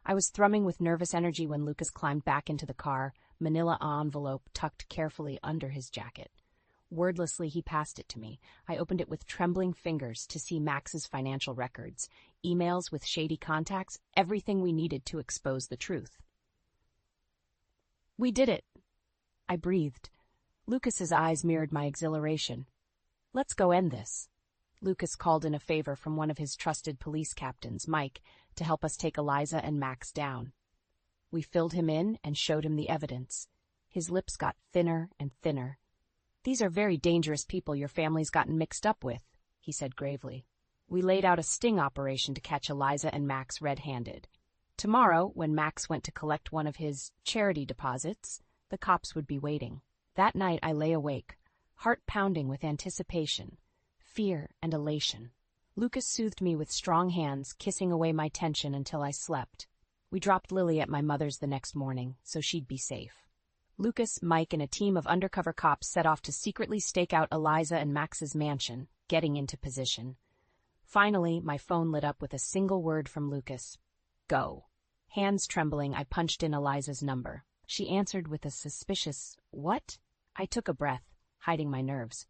I was thrumming with nervous energy when Lucas climbed back into the car, manila envelope tucked carefully under his jacket. Wordlessly, he passed it to me. I opened it with trembling fingers to see Max's financial records, emails with shady contacts, everything we needed to expose the truth. We did it. I breathed. Lucas's eyes mirrored my exhilaration. Let's go end this. Lucas called in a favor from one of his trusted police captains, Mike, to help us take Eliza and Max down. We filled him in and showed him the evidence. His lips got thinner and thinner. These are very dangerous people your family's gotten mixed up with, he said gravely. We laid out a sting operation to catch Eliza and Max red-handed. Tomorrow, when Max went to collect one of his charity deposits, the cops would be waiting. That night I lay awake, heart pounding with anticipation, fear, and elation. Lucas soothed me with strong hands, kissing away my tension until I slept. We dropped Lily at my mother's the next morning, so she'd be safe. Lucas, Mike, and a team of undercover cops set off to secretly stake out Eliza and Max's mansion, getting into position. Finally, my phone lit up with a single word from Lucas. Go. Hands trembling, I punched in Eliza's number. She answered with a suspicious, "What?" I took a breath, hiding my nerves.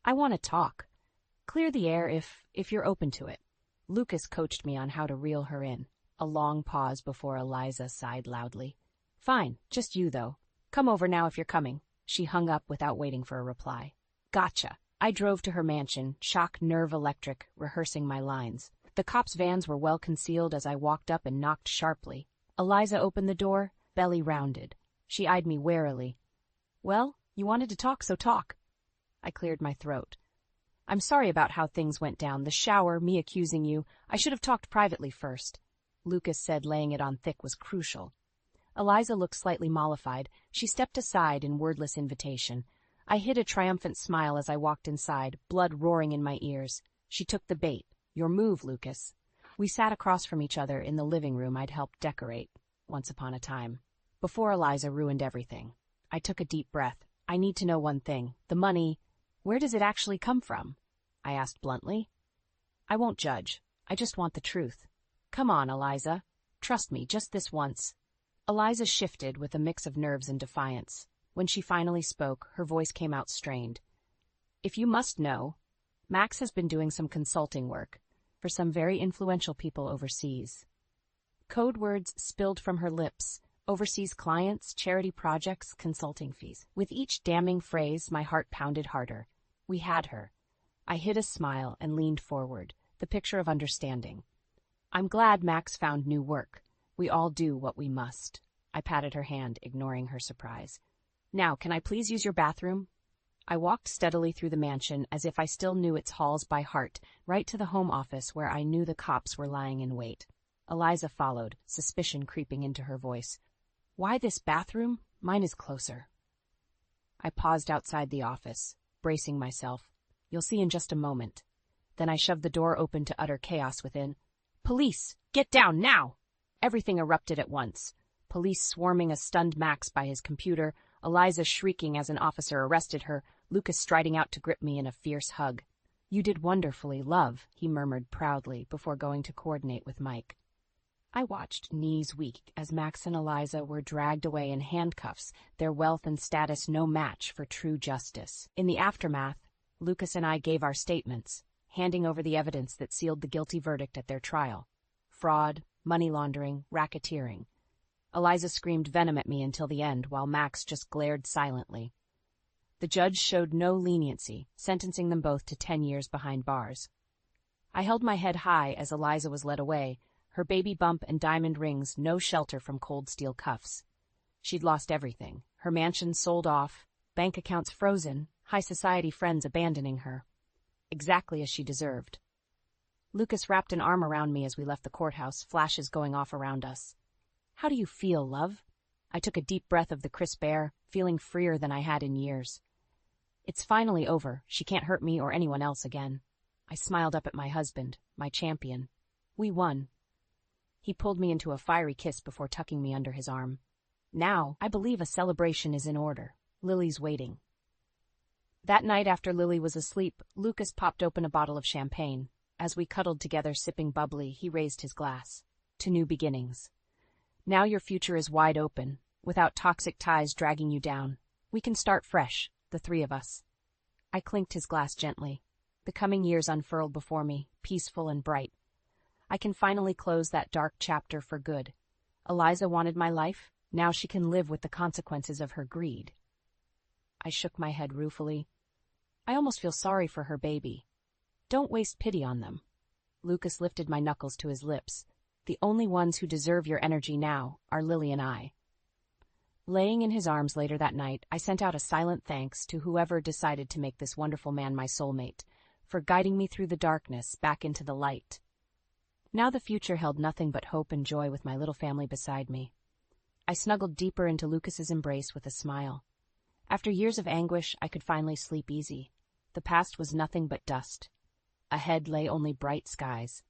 "I want to talk. Clear the air if you're open to it." Lucas coached me on how to reel her in. A long pause before Eliza sighed loudly. "Fine, just you, though. Come over now if you're coming." She hung up without waiting for a reply. Gotcha. I drove to her mansion, shock nerve electric, rehearsing my lines. The cops' vans were well concealed as I walked up and knocked sharply. Eliza opened the door, belly rounded. She eyed me warily. "Well, you wanted to talk, so talk." I cleared my throat. "I'm sorry about how things went down. The shower, me accusing you. I should have talked privately first." Lucas said laying it on thick was crucial. Eliza looked slightly mollified. She stepped aside in wordless invitation. I hid a triumphant smile as I walked inside, blood roaring in my ears. She took the bait. "Your move, Lucas." We sat across from each other in the living room I'd helped decorate, once upon a time, before Eliza ruined everything. I took a deep breath. "I need to know one thing. The money, where does it actually come from?" I asked bluntly. "I won't judge. I just want the truth. Come on, Eliza. Trust me, just this once." Eliza shifted with a mix of nerves and defiance. When she finally spoke, her voice came out strained. "If you must know, Max has been doing some consulting work for some very influential people overseas." Code words spilled from her lips. Overseas clients, charity projects, consulting fees. With each damning phrase, my heart pounded harder. We had her. I hid a smile and leaned forward, the picture of understanding. "I'm glad Max found new work. We all do what we must." I patted her hand, ignoring her surprise. "Now, can I please use your bathroom?" I walked steadily through the mansion as if I still knew its halls by heart, right to the home office where I knew the cops were lying in wait. Eliza followed, suspicion creeping into her voice. "Why this bathroom? Mine is closer." I paused outside the office, bracing myself. "You'll see in just a moment." Then I shoved the door open to utter chaos within. "Police! Get down, now!" Everything erupted at once. Police swarming a stunned Max by his computer, Eliza shrieking as an officer arrested her, Lucas striding out to grip me in a fierce hug. "You did wonderfully, love," he murmured proudly before going to coordinate with Mike. I watched, knees weak, as Max and Eliza were dragged away in handcuffs, their wealth and status no match for true justice. In the aftermath, Lucas and I gave our statements, handing over the evidence that sealed the guilty verdict at their trial. Fraud, money laundering, racketeering. Eliza screamed venom at me until the end, while Max just glared silently. The judge showed no leniency, sentencing them both to 10 years behind bars. I held my head high as Eliza was led away, her baby bump and diamond rings no shelter from cold steel cuffs. She'd lost everything, her mansion sold off, bank accounts frozen, high society friends abandoning her. Exactly as she deserved. Lucas wrapped an arm around me as we left the courthouse, flashes going off around us. "How do you feel, love?" I took a deep breath of the crisp air, feeling freer than I had in years. "It's finally over. She can't hurt me or anyone else again." I smiled up at my husband, my champion. "We won." He pulled me into a fiery kiss before tucking me under his arm. "Now, I believe a celebration is in order. Lily's waiting." That night after Lily was asleep, Lucas popped open a bottle of champagne. As we cuddled together sipping bubbly, he raised his glass. "To new beginnings. Now your future is wide open, without toxic ties dragging you down. We can start fresh, the three of us." I clinked his glass gently. The coming years unfurled before me, peaceful and bright. I can finally close that dark chapter for good. Eliza wanted my life, Now she can live with the consequences of her greed. I shook my head ruefully. I almost feel sorry for her baby. Don't waste pity on them. Lucas lifted my knuckles to his lips. The only ones who deserve your energy now are Lily and I. Laying in his arms later that night, I sent out a silent thanks to whoever decided to make this wonderful man my soulmate, for guiding me through the darkness back into the light. Now the future held nothing but hope and joy with my little family beside me. I snuggled deeper into Lucas's embrace with a smile. After years of anguish, I could finally sleep easy. The past was nothing but dust. Ahead lay only bright skies.